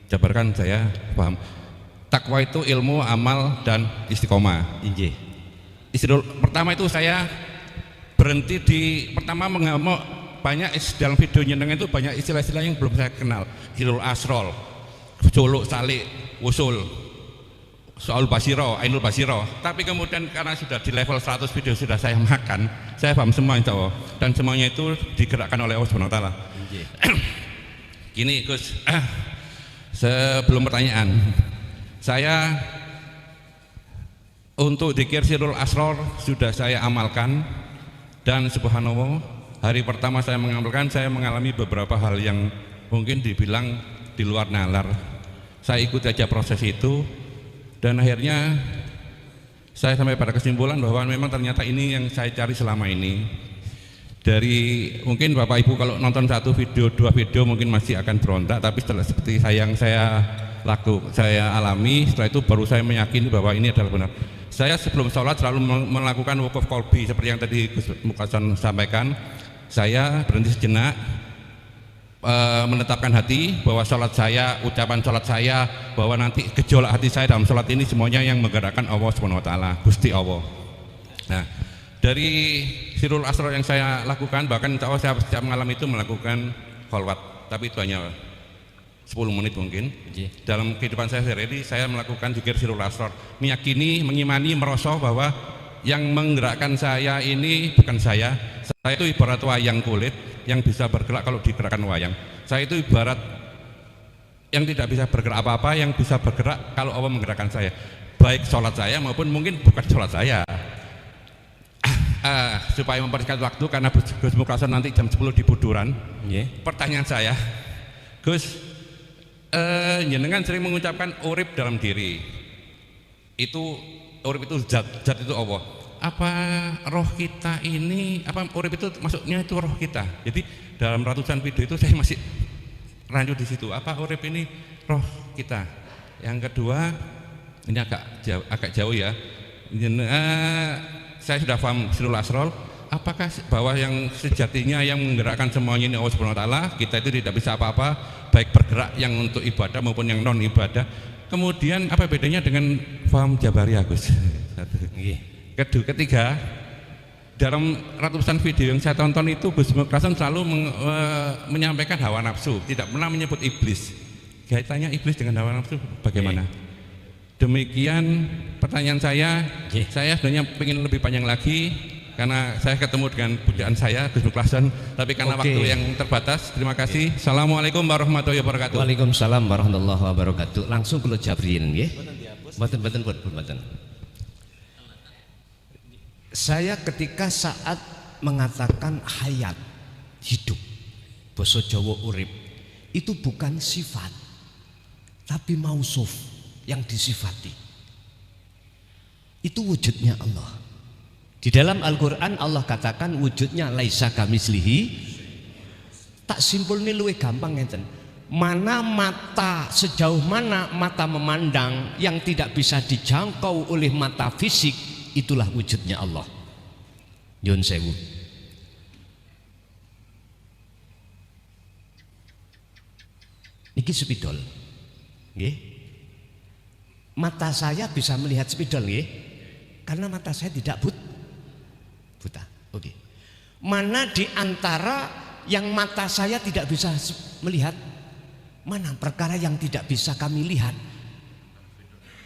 jabarkan saya paham. Takwa itu ilmu, amal, dan istiqomah. Pertama itu saya berhenti di pertama mengamuk banyak dalam video jenengan itu banyak istilah-istilah yang belum saya kenal. Hilul asrol, suluk salik, usul. soal basiro, ainul basiro. Tapi kemudian karena sudah di level 100 video sudah saya makan, saya paham semua insya Allah. Dan semuanya itu digerakkan oleh Allah Subhanahu Wa Taala. Gini Gus, sebelum pertanyaan, saya untuk dzikir sirrul asrar sudah saya amalkan, dan subhanallah hari pertama saya mengamalkan, saya mengalami beberapa hal yang mungkin dibilang di luar nalar. Saya ikut aja proses itu, dan akhirnya saya sampai pada kesimpulan bahwa memang ternyata ini yang saya cari selama ini. Dari mungkin Bapak Ibu kalau nonton satu video, dua video mungkin masih akan berontak, tapi setelah seperti yang saya alami, setelah itu baru saya meyakini bahwa ini adalah benar. Saya sebelum sholat selalu melakukan wukuf qalbi seperti yang tadi Gus Mukason sampaikan. Saya berhenti sejenak, menetapkan hati bahwa sholat saya, ucapan sholat saya, bahwa nanti gejolak hati saya dalam sholat ini semuanya yang menggerakkan Allah Subhanahu Wa Taala, Gusti Allah. Nah, dari sirrul asrar yang saya lakukan, bahkan insya Allah saya setiap malam itu melakukan kholwat, tapi itu hanya 10 menit mungkin. Dalam kehidupan saya sehari-hari saya melakukan zikir sirrul asrar, meyakini, mengimani, merasa bahwa yang menggerakkan saya ini bukan saya itu ibarat wayang kulit yang bisa bergerak kalau digerakkan wayang. Saya itu ibarat yang tidak bisa bergerak apa-apa, yang bisa bergerak kalau Allah menggerakkan saya, baik sholat saya maupun mungkin bukan sholat saya. Supaya mempersingkat waktu karena Gus Mukason nanti jam 10 di Buduran. Pertanyaan saya, Gus, jenengan sering mengucapkan urip dalam diri. Itu urip itu zat itu Allah. Apa roh kita ini, apa urip itu maksudnya itu roh kita. Jadi dalam ratusan video itu saya masih rancu di situ. Apa urip ini roh kita? Yang kedua, ini agak jauh ya. Saya sudah paham sirrul asrar. Apakah bahwa yang sejatinya yang menggerakkan semuanya ini Allah Subhanahu Wa Taala, kita itu tidak bisa apa-apa, baik bergerak yang untuk ibadah maupun yang non ibadah. Kemudian apa bedanya dengan paham Jabariyah, Gus? Ketiga, dalam ratusan video yang saya tonton itu Gus Mukason selalu menyampaikan hawa nafsu, tidak pernah menyebut iblis. Kaitannya iblis dengan hawa nafsu bagaimana? Demikian pertanyaan saya. Saya sebenarnya ingin lebih panjang lagi karena saya ketemu dengan pujaan saya Gus Mukason, tapi karena waktu yang terbatas. Terima kasih. Assalamualaikum warahmatullahi wabarakatuh. Waalaikumsalam warahmatullahi wabarakatuh. Langsung kula jabrin nggih. Mboten. Saya ketika saat mengatakan hayat, hidup, basa Jawa urip, itu bukan sifat tapi mausuf, yang disifati. Itu wujudnya Allah. Di dalam Al-Quran Allah katakan wujudnya laisa kamislihi. Tak simpul ini luwih gampang ngeten. Mana mata, sejauh mana mata memandang yang tidak bisa dijangkau oleh mata fisik, itulah wujudnya Allah. Nyun sewu. Niki spidol. Nggih. Mata saya bisa melihat spidol nggih. Karena mata saya tidak buta. Oke. Mana di antara yang mata saya tidak bisa melihat? Mana perkara yang tidak bisa kami lihat?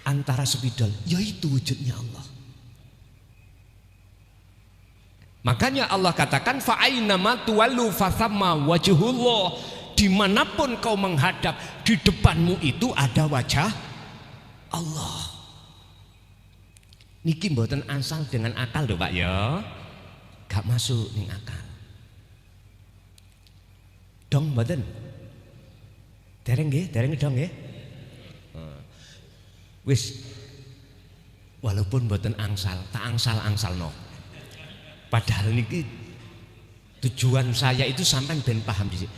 Antara spidol, yaitu wujudnya Allah. Makanya Allah katakan fa ainama tuwallu fathamma wajhullah. Dimanapun kau menghadap, di depanmu itu ada wajah Allah. Niki mboten asal dengan akal lho Pak ya. Gak masuk ning akal. Dong mboten. Dereng dong nggih. Wis walaupun mboten angsal, tak angsal-angsalno. Padahal niki tujuan saya itu sampai ben paham di sini.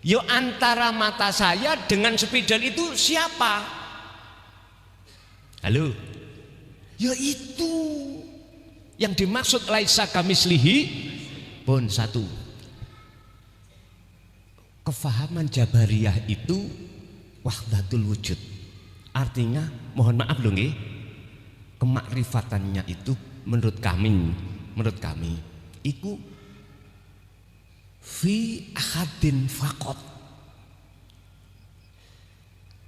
Yo antara mata saya dengan spidol itu siapa? Halo. Ya itu yang dimaksud laisa kamislihi pun satu. Kefahaman Jabariyah itu wahdatul wujud. Artinya mohon maaf lho nggih. Kemakrifatannya itu menurut kami iku fi ahadin faqat.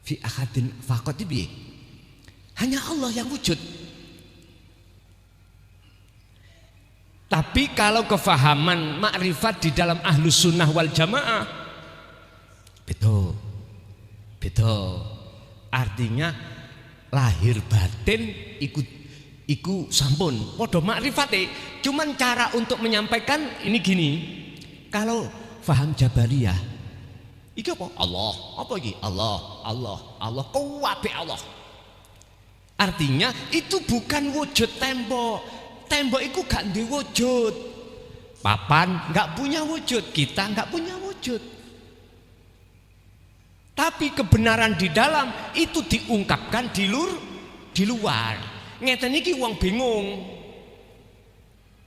Fi ahadin faqat itu piye? Hanya Allah yang wujud. Tapi kalau kefahaman makrifat di dalam Ahlus Sunnah wal Jamaah beda. Artinya lahir batin iku sampun padha makrifate. Cuman cara untuk menyampaikan ini gini. Kalau faham Jabariyah iki apa? Allah. Apa iki? Allah. Kuwabe Allah. Artinya itu bukan wujud tembok. Tembok itu gak diwujud. Papan gak punya wujud. Kita gak punya wujud. Tapi kebenaran di dalam itu diungkapkan di luar. Ngeten iki wong bingung.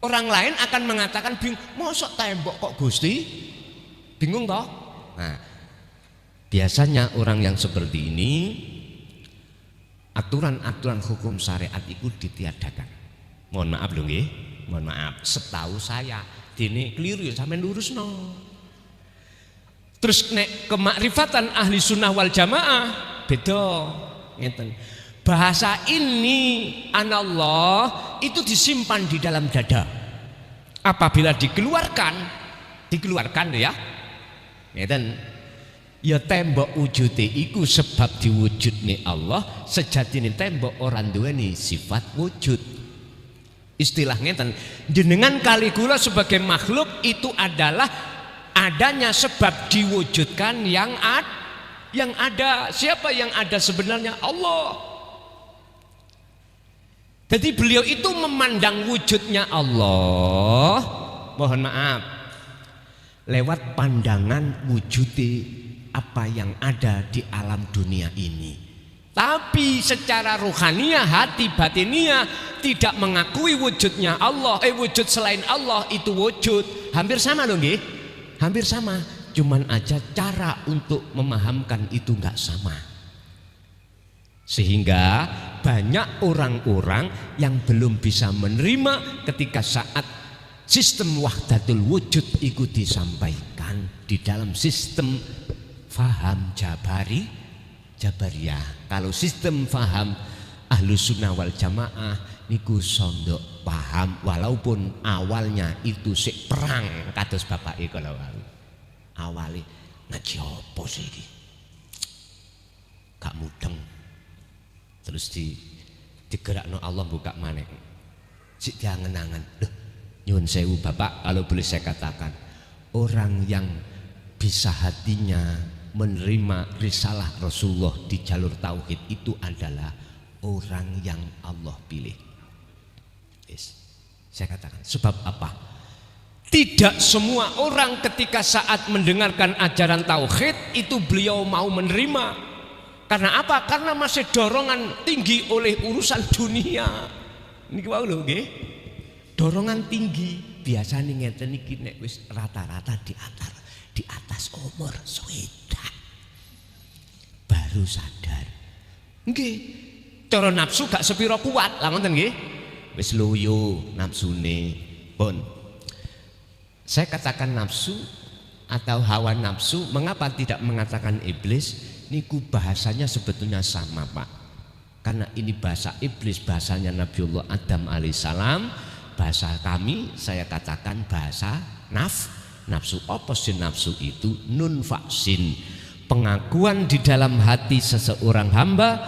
Orang lain akan mengatakan bingung. Mosok tembok kok Gusti? Bingung toh? Nah, biasanya orang yang seperti ini aturan-aturan hukum syariat itu ditiadakan. Mohon maaf lho nggih, mohon maaf. Setahu saya dene keliru ya sampean lurusno. Terus nek kemakrifatan ahli sunnah wal jamaah beda ngeten. Bahasa ini anallah itu disimpan di dalam dada. Apabila dikeluarkan ya. Ngeten. Ya tembok wujude iku sebab diwujudne Allah, sejatine tembok orang duweni sifat wujud. Istilah ngeten, jenengan kali kula sebagai makhluk itu adalah adanya sebab diwujudkan yang ada. Siapa yang ada sebenarnya? Allah. Jadi beliau itu memandang wujudnya Allah, mohon maaf, lewat pandangan wujudi apa yang ada di alam dunia ini. Tapi secara ruhaniyah, hati batiniah tidak mengakui wujudnya Allah, wujud selain Allah itu wujud. Hampir sama loh nggih. Hampir sama. Cuman aja cara untuk memahamkan itu enggak sama. Sehingga banyak orang-orang yang belum bisa menerima ketika saat sistem wahdatul wujud itu disampaikan di dalam sistem faham Jabariyah. Kalau sistem faham Ahlus Sunnah wal Jamaah niku sondok paham walaupun awalnya itu sik perang kados bapake kala wau. Awale ngaji apa sih iki? Gak mudeng. Terus digerakno Allah buka maneh. Sik diangen-angen. Loh, nyuwun sewu Bapak, kalau boleh saya katakan, orang yang bisa hatinya menerima risalah Rasulullah di jalur tauhid itu adalah orang yang Allah pilih. Yes. Saya katakan sebab apa? Tidak semua orang ketika saat mendengarkan ajaran tauhid itu beliau mau menerima. Karena apa? Karena masih dorongan tinggi oleh urusan dunia. Niki wau lho nggih. Dorongan tinggi biasane ngeten iki nek wis rata-rata di atas umur swedak baru sadar. Nggih, cara nafsu gak sepiro kuat, lah ngoten nggih. Wis loyo nafsune. Pun. Saya katakan nafsu atau hawa nafsu, mengapa tidak mengatakan iblis? Niku bahasanya sebetulnya sama, Pak. Karena ini bahasa iblis, bahasanya Nabiullah Adam alaihissalam, bahasa kami saya katakan bahasa nafsu. Apa sih nafsu itu? Nun faksin, pengakuan di dalam hati seseorang hamba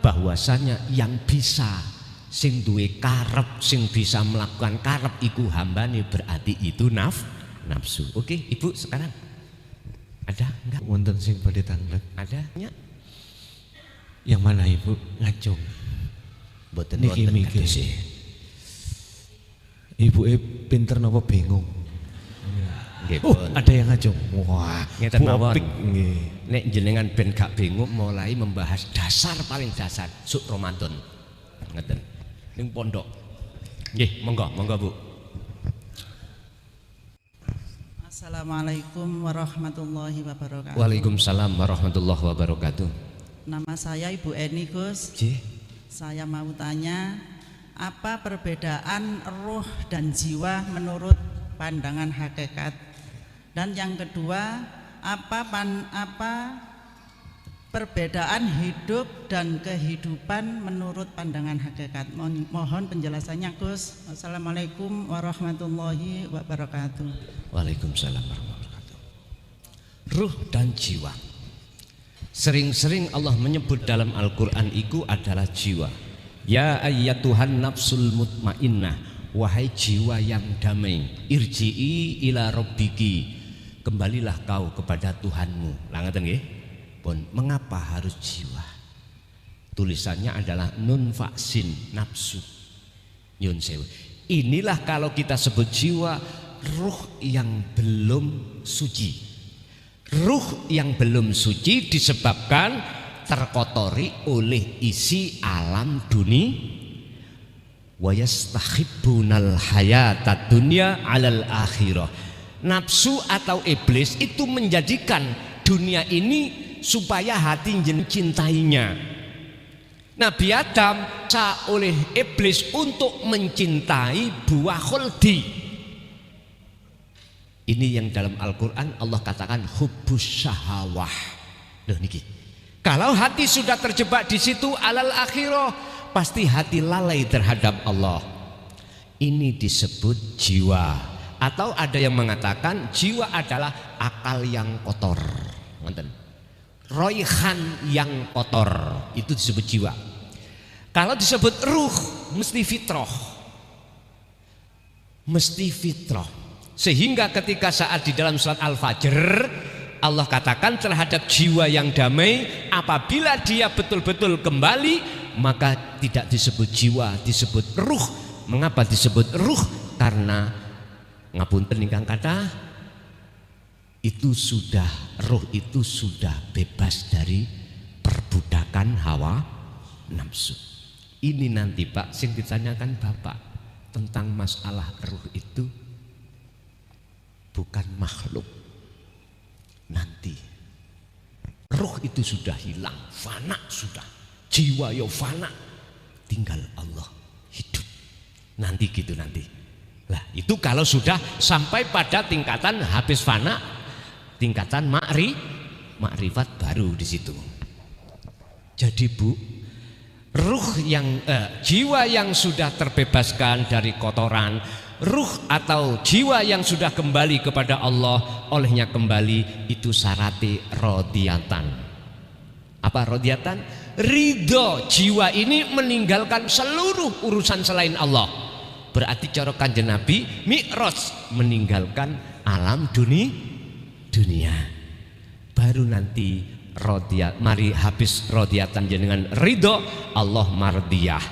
bahwasanya yang bisa sing duwe karep, sing bisa melakukan karep iku hambane, berarti itu nafsu. Oke, Ibu sekarang ada enggak? Wonten sing badhe tanglek. Ada nya? Yang mana Ibu? Ngajung. Mboten Niki wonten mikir. kados. Ibu pinter napa bingung? Nggih, Oh, pun. ada yang ngajung. Wah, Ngeten mawon. apik nggih. Nek jenengan ben gak bingung mulai membahas dasar paling dasar suk Ramadan. Ngeten. Ning pondok. Nggih, monggo Bu. Assalamualaikum warahmatullahi wabarakatuh. Waalaikumsalam warahmatullahi wabarakatuh. Nama saya Ibu Eni Gus. Nggih. Saya mau tanya, apa perbedaan roh dan jiwa menurut pandangan hakikat? Dan yang kedua, apa perbedaan hidup dan kehidupan menurut pandangan hakikat. Mohon penjelasannya Gus. Wassalamualaikum warahmatullahi wabarakatuh. Waalaikumsalam warahmatullahi wabarakatuh. Ruh dan jiwa. Sering-sering Allah menyebut dalam Al-Quran itu adalah jiwa. Ya ayyatuhan nafsul mutmainnah, wahai jiwa yang damai, irji'i ila rabbiki, kembalilah kau kepada Tuhanmu. Langaten nggih? Pun mengapa harus jiwa? Tulisannya adalah nun faksin, nafsu. Nyun sewu. Inilah kalau kita sebut jiwa, ruh yang belum suci. Ruh yang belum suci disebabkan terkotori oleh isi alam dunia. Wa yastahibbunal hayatad dunya 'alal akhirah. Nafsu atau iblis itu menjadikan dunia ini supaya hati mencintainya. Nabi Adam ca oleh iblis untuk mencintai buah khuldi. Ini yang dalam Al-Quran Allah katakan hubbus syahawah. Loh niki. Kalau hati sudah terjebak di situ alal akhirah, pasti hati lalai terhadap Allah. Ini disebut jiwa. Atau ada yang mengatakan jiwa adalah akal yang kotor. Ngonten. Roihan yang kotor itu disebut jiwa. Kalau disebut ruh mesti fitrah. Mesti fitrah. Sehingga ketika saat di dalam surat Al-Fajr Allah katakan terhadap jiwa yang damai, apabila dia betul-betul kembali maka tidak disebut jiwa, disebut ruh. Mengapa disebut ruh? Karena ngapunten ingkang kathah, itu sudah, ruh itu sudah bebas dari perbudakan hawa nafsu. Ini nanti Pak, sing ditanyakan Bapak tentang masalah ruh itu bukan makhluk. Nanti ruh itu sudah hilang, fana sudah, jiwa yo fana, tinggal Allah hidup. Nanti gitu nanti. Lah itu kalau sudah sampai pada tingkatan habis fana, tingkatan makrifat baru di situ. Jadi Bu, ruh yang jiwa yang sudah terbebaskan dari kotoran, ruh atau jiwa yang sudah kembali kepada Allah, olehnya kembali itu syarati rodiyatan. Apa rodiyatan? Ridho. Jiwa ini meninggalkan seluruh urusan selain Allah. Berarti cara Kanjeng Nabi Mi'raj, meninggalkan alam dunia. Baru nanti rodiyat, mari habis rodiyatan jenengan ridho, Allah mardiyah,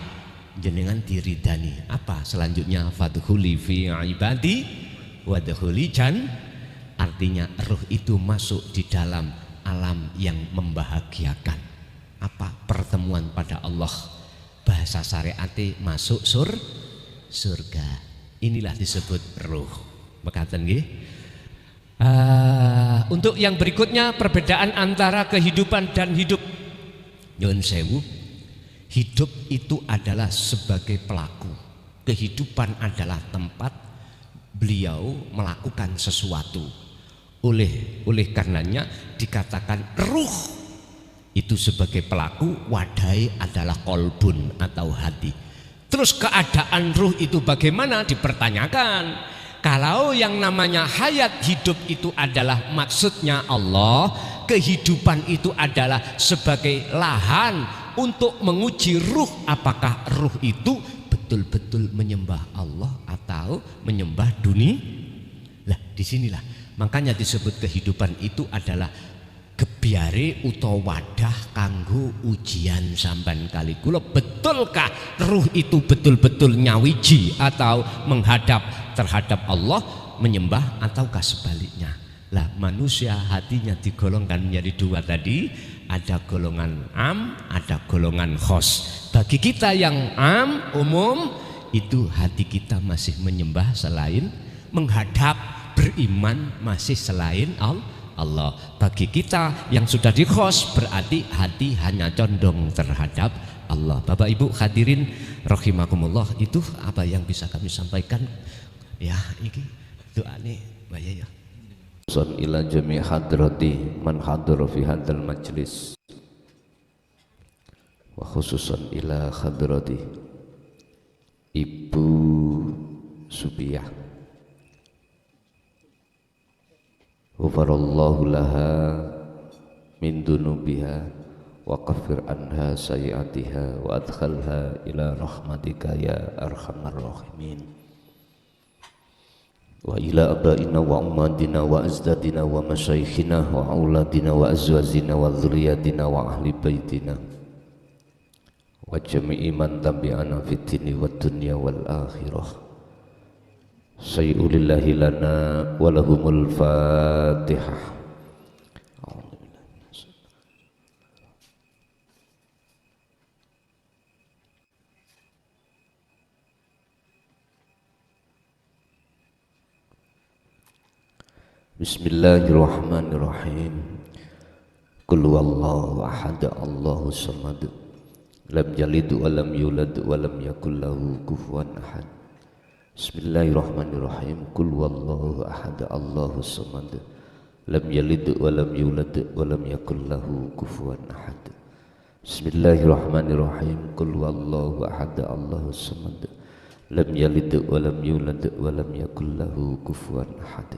jenengan diridani. Apa selanjutnya? Fadkhuli fi ibadi wadkhuli jan. Artinya ruh itu masuk di dalam alam yang membahagiakan. Apa? Pertemuan pada Allah. Bahasa syariate masuk surga. Inilah disebut ruh. Mekaten nggih. Untuk yang berikutnya, perbedaan antara kehidupan dan hidup. Nyun sewu, hidup itu adalah sebagai pelaku, kehidupan adalah tempat beliau melakukan sesuatu. Oleh karenanya dikatakan ruh itu sebagai pelaku, wadai adalah kolbun atau hati. Terus keadaan ruh itu bagaimana? Dipertanyakan. Kalau yang namanya hayat, hidup itu adalah maksudnya Allah, kehidupan itu adalah sebagai lahan untuk menguji ruh, apakah ruh itu betul-betul menyembah Allah atau menyembah dunia. Lah disinilah makanya disebut kehidupan itu adalah gebyare utawa wadah kanggo ujian sampan kali kula. Betulkah ruh itu betul-betul nyawiji atau menghadap terhadap Allah, menyembah, ataukah sebaliknya? Lah manusia hatinya digolongkan menjadi dua tadi, ada golongan am, ada golongan khos. Bagi kita yang am, umum, itu hati kita masih menyembah selain, menghadap, beriman masih selain Allah. Bagi kita yang sudah di khos, berarti hati hanya condong terhadap Allah. Bapak Ibu hadirin rahimakumullah, itu apa yang bisa kami sampaikan. Ya, ini doa nih, Mbak ya. Ila jami hadrati man hadara fi hadzal majlis. wa khususan ila hadrati Ibu Subiyah, ghafarallahu laha min dunubiha wa kaffir anha sayiatiha wa adkhalha ila rahmatika ya arhamar rahimin. Wa ila abaina wa ummadina wa azdadina wa masyayikhina wa auladina wa azwazina wa dzurriyyatina wa ahli baitina wa jami'i man tabi'ana fid dini wad dunya wal akhirah. Sayyulillahi lana wa lahumul Fatihah. Bismillahirrahmanirrahim. Qul huwallahu ahad, Allahus samad, lam yalid wa lam yulad wa lam yakul lahu kufuwan ahad. Bismillahirrahmanirrahim. Qul huwallahu ahad, Allahus samad, lam yalid wa lam yulad wa lam yakul lahu kufuwan ahad. Bismillahirrahmanirrahim. Qul huwallahu ahad, Allahus samad, lam yalid wa lam yulad wa lam yakul lahu kufuwan ahad.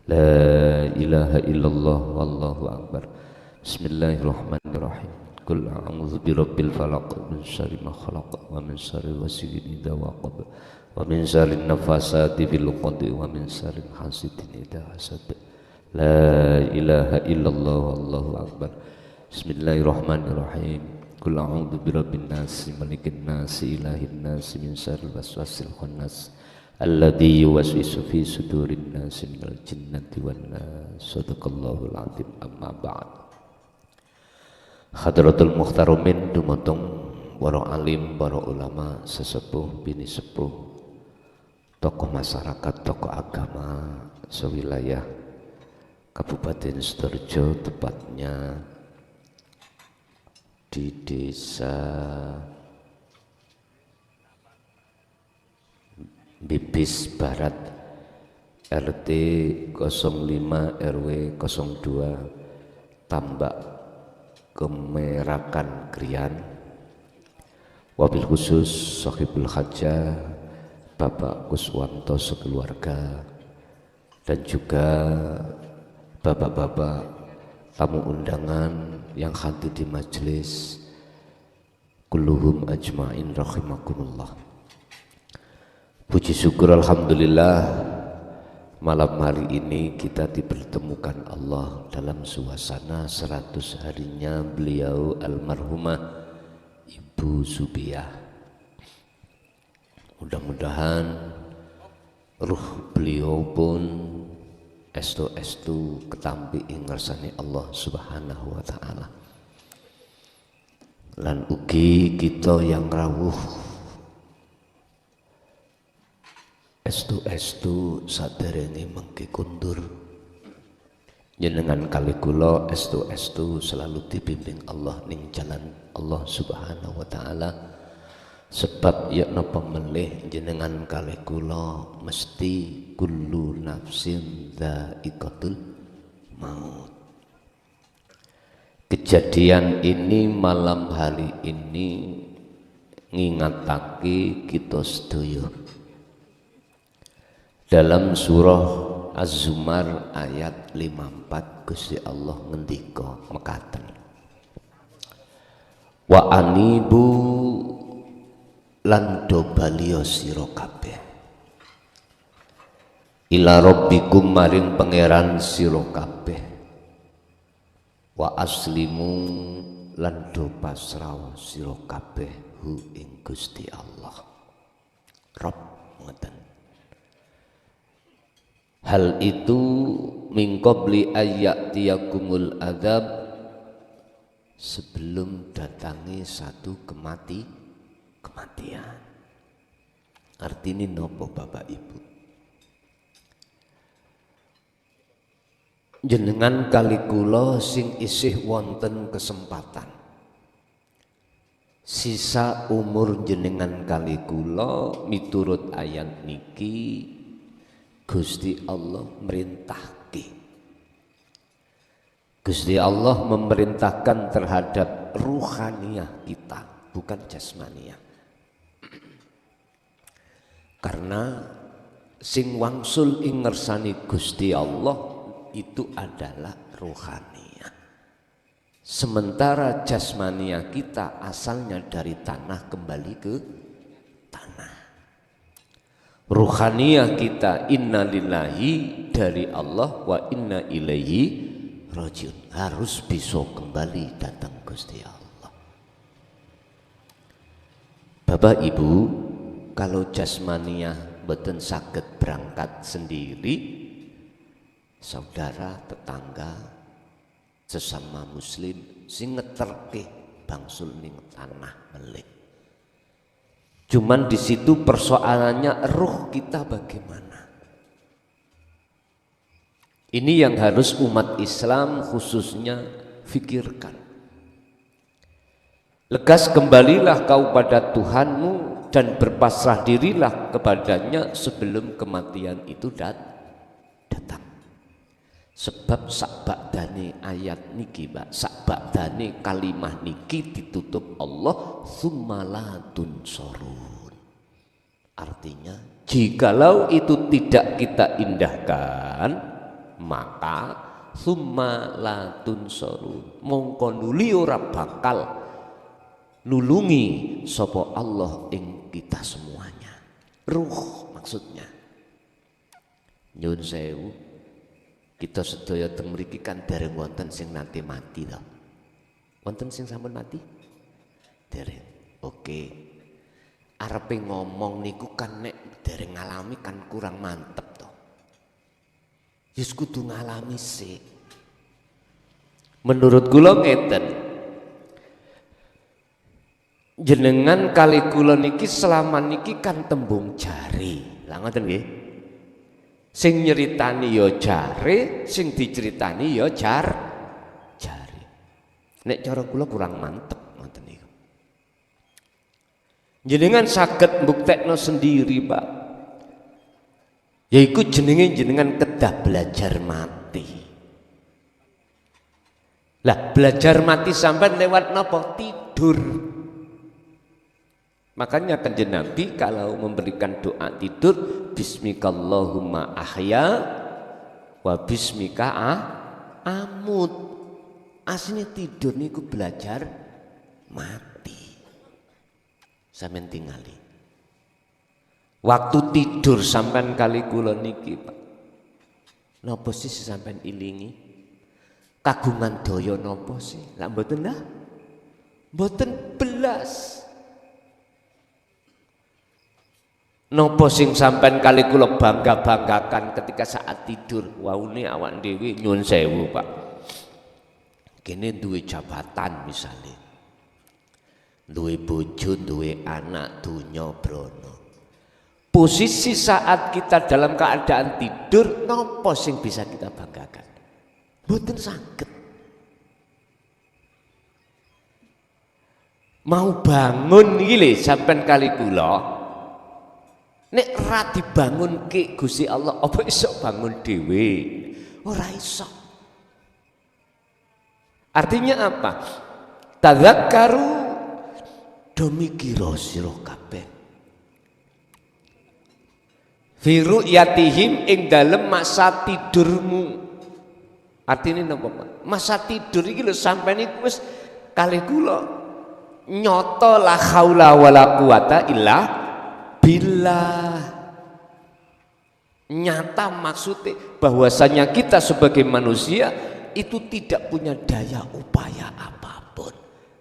La ilaha illallah wallahu akbar. Bismillahirrahmanirrahim. Qul a'udzu birabbil falaq min syarri ma khalaq wa min syarri ghasiqin idza waqab wa min syarri nafasati fil 'uqad wa min syarri hasidin idza hasad. La ilaha illallah wallahu akbar. Bismillahirrahmanirrahim. Qul a'udzu birabbin nas malikin nas ilahin nas min syarril waswasil khannas alladzi yuwaswisu fi sudurin nas minal jinnati wan nas. Sadaqallahul azim. Amma ba'd. Hadratul muhtaramin dumateng para alim, para ulama, sesepuh, bini sepuh, tokoh masyarakat, tokoh agama sewilayah Kabupaten Sidoarjo, tepatnya di desa Bibis Barat, RT 05 RW 02 Tambak Kemerakan Krian. Wabil khusus Sohibul Hajah Bapak Kuswanto sekeluarga, dan juga bapak-bapak tamu undangan yang hadir di majelis, kulluhum ajma'in rahimakumullah. Puji syukur alhamdulillah, malam hari ini kita dipertemukan Allah dalam suasana 100 harinya beliau almarhumah Ibu Subiyah. Mudah-mudahan ruh beliau pun estu ketampi ing ngersani Allah Subhanahu wa taala. Lan ugi kita yang rawuh estu saderenge mengke kundur, jenengan kali kula estu selalu dibimbing Allah ning jalan Allah Subhanahu wa taala. Sebab ya napa melih jenengan kali kula mesti kullu nafsin dha'iqatul maut. Kejadian ini malam hari ini ngingatake kita sedaya. Dalam surah Az-Zumar ayat 54 Gusti Allah ngendika mekaten, wa anibu lan do baliya sira kabeh ila rabbikum maring pangeran sira kabeh, wa aslimu lan do pasrah sira kabeh hu ing Gusti Allah. Rabb ngoten. Hal itu min qabli ayyatiyakumul adzab, sebelum datangi satu kematian. Artine nopo Bapak Ibu? Jenengan kali kula sing isih wonten kesempatan, sisa umur jenengan kali kula miturut ayat niki Gusti Allah merintahke. Gusti Allah memerintahkan terhadap ruhaniyah kita, bukan jasmania. Karena sing wangsul ing ngersani Gusti Allah itu adalah rohania. Sementara jasmania kita asalnya dari tanah kembali ke tanah. Rohania kita inna lillahi dari Allah wa inna ilaihi rajiun, harus bisa kembali datang Gusti Allah. Bapak Ibu, kalau jasmania boten saged berangkat sendiri, saudara tetangga sesama muslim sing ngeterke bangsul ning tanah melih. Cuman di situ persoalannya ruh kita bagaimana. Ini yang harus umat Islam khususnya fikirkan. Lekas kembalilah kau pada Tuhanmu dan berpasrah dirilah kepadanya sebelum kematian itu datang. Sebab sakbakdane ayat niki, Pak, sakbakdane kalimah niki ditutup Allah summalatun sorun. Artinya jikalau itu tidak kita indahkan, maka summalatun sorun, mongko nuli ora bakal nulungi sapa Allah ing kita semuanya. Ruh maksudnya. Nyun sewu, kita sedaya teng mriki kan dereng wonten sing nanti mati to. Wonten sing sampun mati? Dereng. Oke. Arepe ngomong niku kan nek dereng ngalami kan kurang mantep to. Wis kudu ngalami sih. Menurut kula ngeten. Jenengan kali kula niki selama niki kan tembung jari. Lah ngoten nggih. Sing nyeritani ya jare, sing diceritani ya jari. Nek cara kula kurang mantep ngoten niku. Jenengan saged mbuktekno sendiri, Pak. Yaiku jenenge jenengan kedah belajar mati. Lah belajar mati sampai lewat napa? Tidur. Makanya kanjeng Nabi kalau memberikan doa tidur, bismikallahumma ahya wa bismika amut. Aslinya tidur niku belajar mati. Sampeyan tingali. Waktu tidur sampean kali kula niki, Pak. Napa sih sampean ilingi? Kagungan daya napa sih? Lah mboten dah. Mboten belas. Nopo sing sampean kali kula bangga-banggakan ketika saat tidur. Waune awak dhewe nyuwun sewu, Pak. Kene duwe jabatan misalnya. Duwe bojo, duwe anak, donya brana. Posisi saat kita dalam keadaan tidur, nopo sing bisa kita banggakan? Mboten saged. Mau bangun iki lho sampean kali kula. Nek ra dibangunke Gusti Allah, apa iso bangun dhewe? Ora iso. Artinya apa? Tadzakkaru do mikira sira kabeh. Fi ru'yatihim ing dalem masa tidurmu. Artine napa, Pak? Masa tidur iki lho sampeyan iku wis kalih kula nyata la haula wala quwata illa billah. Nyata maksudnya bahwasanya kita sebagai manusia itu tidak punya daya upaya apapun,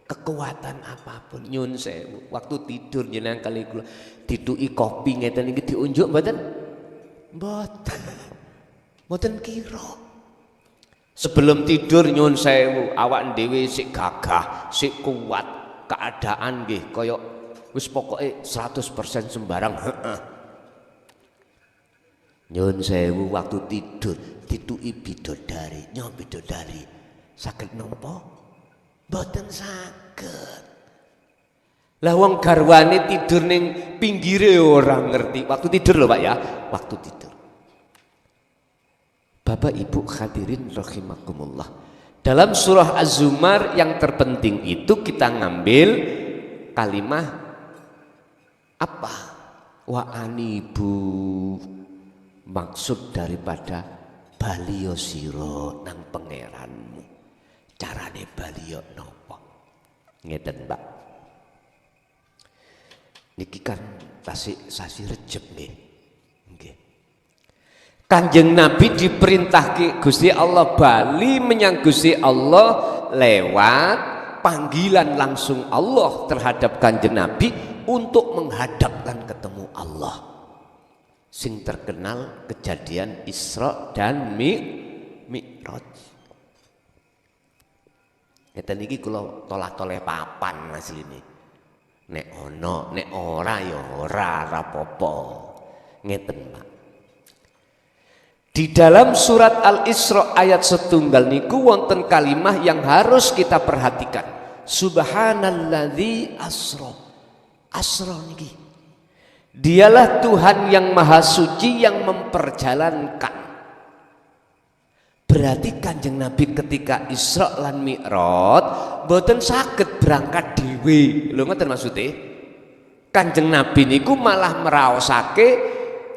kekuatan apapun. Nyun sewu, waktu tidur jenengan kali kula dituki kopi ngeten iki diunjuk mboten? Mboten kira. Sebelum tidur nyun sewu, awak dhewe sik gagah, sik kuat, keadaan nggih kaya wis pokoke 100% sembarang. Nyun sewu waktu tidur dituki bidodari, nyo bidodari. Saged nampa? Mboten saged. Lah wong garwane tidur ning pinggire ora ngerti. Waktu tidur lho, Pak ya, waktu tidur. Bapak Ibu hadirin rahimakumullah. Dalam surah Az-Zumar yang terpenting itu kita ngambil kalimah apa? Wa anibu, maksud daripada baliyo siro nang pangeranmu. Carane baliyo nopo? Ngeten, Mbak. Niki kan sasi Rejeb nggih. Nggih. Kanjeng Nabi diperintahke Gusti Allah bali menyang Gusti Allah lewat panggilan langsung Allah terhadap Kanjeng Nabi untuk menghadap dan ketemu Allah. Sing terkenal kejadian Isra dan Mi'raj. Ngeten iki kula tolak-toleh papan asline. Nek ono, nek ora ya ora apa-apa. Ngeten, Pak. Di dalam surat Al-Isra ayat 1 niku wonten kalimah yang harus kita perhatikan. Subhanalladzi asra. Asra niki. Dialah Tuhan yang maha suci yang memperjalankan. Berarti Kanjeng Nabi ketika Isra lan Mi'raj mboten saged berangkat dhewe. Lho ngoten maksude. Kanjeng Nabi niku malah meraosake,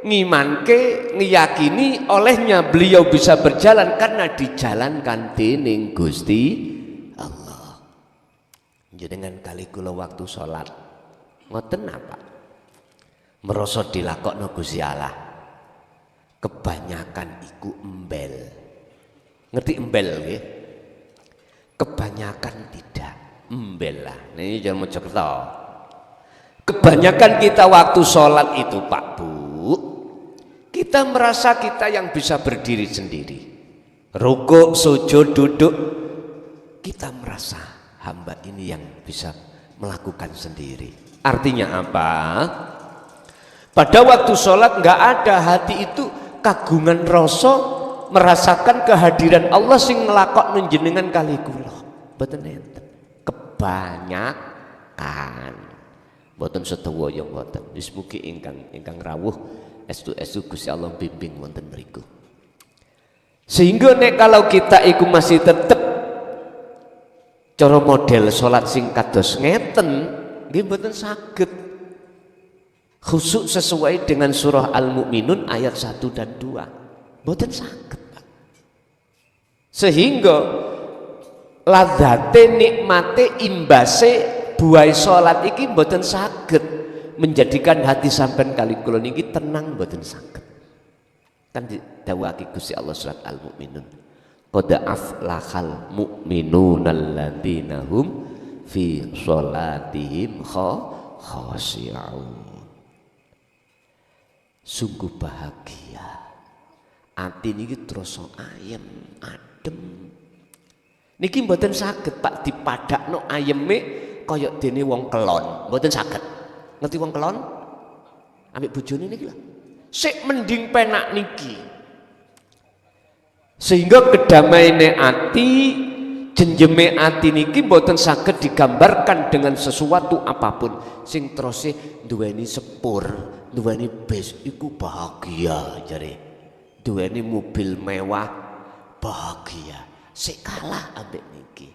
ngimanke, ngiyakini olehnya beliau bisa berjalan karena dijalankan dening Gusti Allah. Jenengan kali kula waktu salat ngoten apa? Merasa dilakokno Gusti Allah. Kebanyakan iku embel. Ngerti embel nggih? Kebanyakan tidak embel lah. Ini jangan mojokerto. Kebanyakan kita waktu sholat itu Pak Bu, kita merasa kita yang bisa berdiri sendiri. Rukuk, sujud, duduk, kita merasa hamba ini yang bisa melakukan sendiri. Artinya apa? Pada waktu sholat nggak ada hati itu kagungan rasa merasakan kehadiran Allah sing ngelakok njenengan kali kula. Mboten enten. Kebanyakan. Mboten sedaya mboten. Wis mugi ingkang rawuh estu Gusti Allah bimbing wonten mriku. Sehingga nek kalau kita iku masih tetep cara model salat sing kados ngeten, nggih mboten saged khusyuk sesuai dengan surah Al-Mu'minun ayat 1 dan 2. Mboten saged. Sehingga ladzate nikmate imbase buai salat iki mboten saged menjadikan hati sampean kali kula niki tenang mboten saged. Kan didhawuhake Gusti Allah surat Al-Mu'minun. Qad aflahal mu'minuna alladzina hum fi shalatihim khashi'un. Sungguh bahagia. Ati niki terasa ayem, adem. Niki mboten saged Pak dipadakno ayeme kaya dene wong kelon, mboten saged. Ngerti wong kelon? Ambek bojone niki lho. Sik mending penak niki. Sehingga kedamaiane ati, jenjeme ati niki mboten saged digambarkan dengan sesuatu apapun. Sing terose duweni sepur, duweni bis iku bahagia jare. Duweni mobil mewah bahagia. Sik kalah ambek niki.